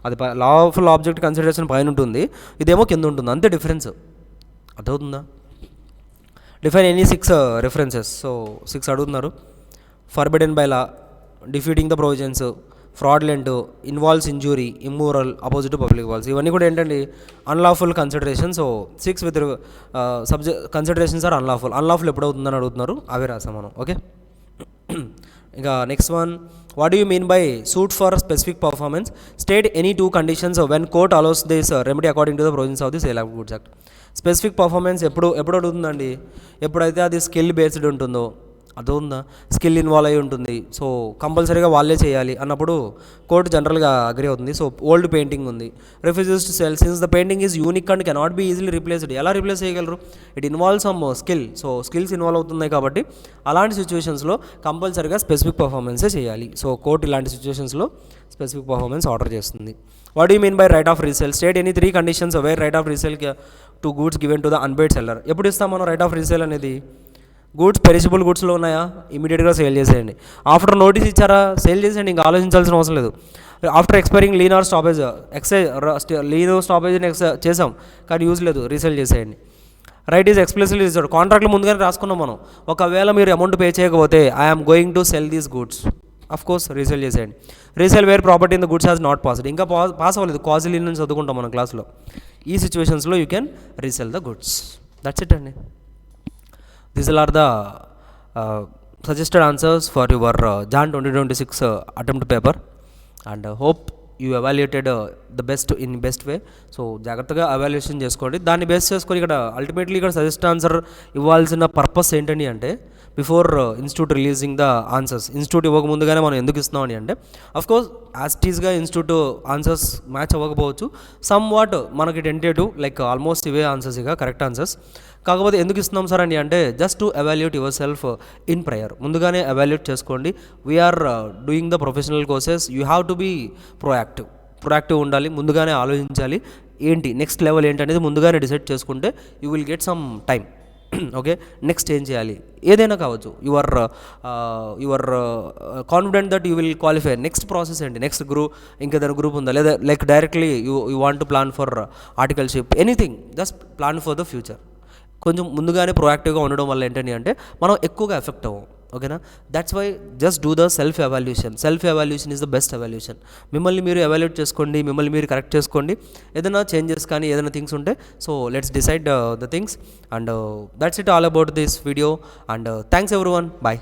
అది లాఫుల్ ఆబ్జెక్ట్ కన్సిడరేషన్ పైన ఉంటుంది, ఇదేమో కింద ఉంటుంది, అంతే డిఫరెన్స్. అర్థమవుతుందా? Define any 6 references. సో 6 అడుగుతున్నారు. Forbidden by law, defeating the provisions, fraudulent, involves injury, immoral, opposite to public policy. ఇవన్నీ కూడా ఏంటండి? Unlawful consideration. So 6 with considerations are unlawful. Unlawful ఎప్పుడు అవుతుందని అడుగుతున్నారు, అవే రాసాం మనం. ఓకే. ఇంకా next one, what do you mean by suit for specific performance? State any 2 conditions when court allows this remedy according to the provisions of the sale of goods act. Specific performance ఎప్పుడు అడుగుతుందండి? ఎప్పుడైతే అది skill based ఉంటుందో. అదవుందా? Skill involve అయి ఉంటుంది, so కంపల్సరీగా వాళ్ళే చేయాలి అన్నప్పుడు కోర్టు జనరల్గా అగ్రీ అవుతుంది. సో ఓల్డ్ పెయింటింగ్ ఉంది, refuses to sell since the painting is unique and cannot be easily replaced. ఎలా రీప్లేస్ చేయగలరు? It involve some skill. So skills involve అవుతున్నాయి కాబట్టి అలాంటి సిచ్యువేషన్స్లో కంపల్సరీగా స్పెసిఫిక్ పర్ఫార్మెన్సే చేయాలి. సో కోర్టు ఇలాంటి సిచ్యువేషన్స్లో స్పెసిఫిక్ పర్ఫార్మెన్స్ ఆర్డర్ చేస్తుంది. What you mean by right of resale? State any 3 conditions where right of resale to goods given to the unpaid seller. ఎప్పుడు ఇస్తాం మనం రైట్ ఆఫ్ రీసేల్ అనేది? గూడ్స్ పెరిషబుల్ గూడ్స్లో ఉన్నాయా, ఇమీడియట్గా సేల్ చేసేయండి. ఆఫ్టర్ నోటీస్ ఇచ్చారా, సేల్ చేసేయండి, ఇంకా ఆలోచించాల్సిన అవసరం లేదు. After expiring lien or stoppage, lien స్టాపేజ్ని చేసాం కానీ యూజ్ లేదు, రీసేల్ చేసేయండి. Right is expressly reserved. కాంట్రాక్ట్లో ముందుగానే రాసుకున్నాం మనం. ఒకవేళ మీరు అమౌంట్ పే చేయకపోతే I'm going to sell these goods, of course resale చేసేయండి. Resale where property in the goods has not passed. ఇంకా పాస్ అవ్వలేదు, కాజ్ లీన్ అని చదువుకుంటాం మనం క్లాస్లో. ఈ సిచ్యువేషన్స్లో you can resale the goods. That's it అండి. These are the suggested answers for your Jan 2026 attempt paper, and hope you evaluated the best in best way. So జాగ్రత్తగా ఎవాల్యుయేషన్ చేసుకోండి. దాన్ని బేస్ చేసుకొని ఇక్కడ అల్టిమేట్లీ ఇక్కడ సజెస్ట్ ఆన్సర్ ఇవ్వాల్సిన purpose ఏంటండి అంటే, before institute releasing the answers, institute ఇవ్వక ముందుగానే మనం ఎందుకు ఇస్తున్నామని అంటే, అఫ్కోర్స్ యాస్టీస్గా ఇన్స్టిట్యూట్ ఆన్సర్స్ మ్యాచ్ అవ్వకపోవచ్చు, సమ్ వాట్ మనకి టెంటేటివ్ లైక్ ఆల్మోస్ట్ ఇవే ఆన్సర్స్, ఇక కరెక్ట్ ఆన్సర్స్. కాకపోతే ఎందుకు ఇస్తున్నాం సార్ అని అంటే, just to evaluate yourself in prior. ముందుగానే ఎవాల్యుయేట్ చేసుకోండి. We're doing the professional courses, you have to be proactive ఉండాలి, ముందుగానే ఆలోచించాలి. ఏంటి నెక్స్ట్ లెవెల్ ఏంటి అనేది ముందుగానే డిసైడ్ చేసుకుంటే you will get some time. Okay, next ఏం చేయాలి, ఏదైనా కావచ్చు. Your confident that you will qualify. Next process ఏంటి, నెక్స్ట్ ఇంకేదైనా గ్రూప్ ఉందా, లేదా like directly you want to plan for articleship, anything, just plan for the future. కొంచెం ముందుగానే ప్రొయాక్టివ్గా ఉండడం వల్ల ఏంటంటే మనం ఎక్కువగా ఎఫెక్ట్ అవ్వం. ఓకేనా? That's why just do the self evaluation is the best evaluation. మిమ్మల్ని మీరు ఎవాల్యుయేట్ చేసుకోండి, మిమ్మల్ని మీరు కరెక్ట్ చేసుకోండి. ఏదైనా చేంజెస్ కానీ ఏదైనా థింగ్స్ ఉంటే so let's decide the things. And that's it all about this video. And thanks everyone. Bye.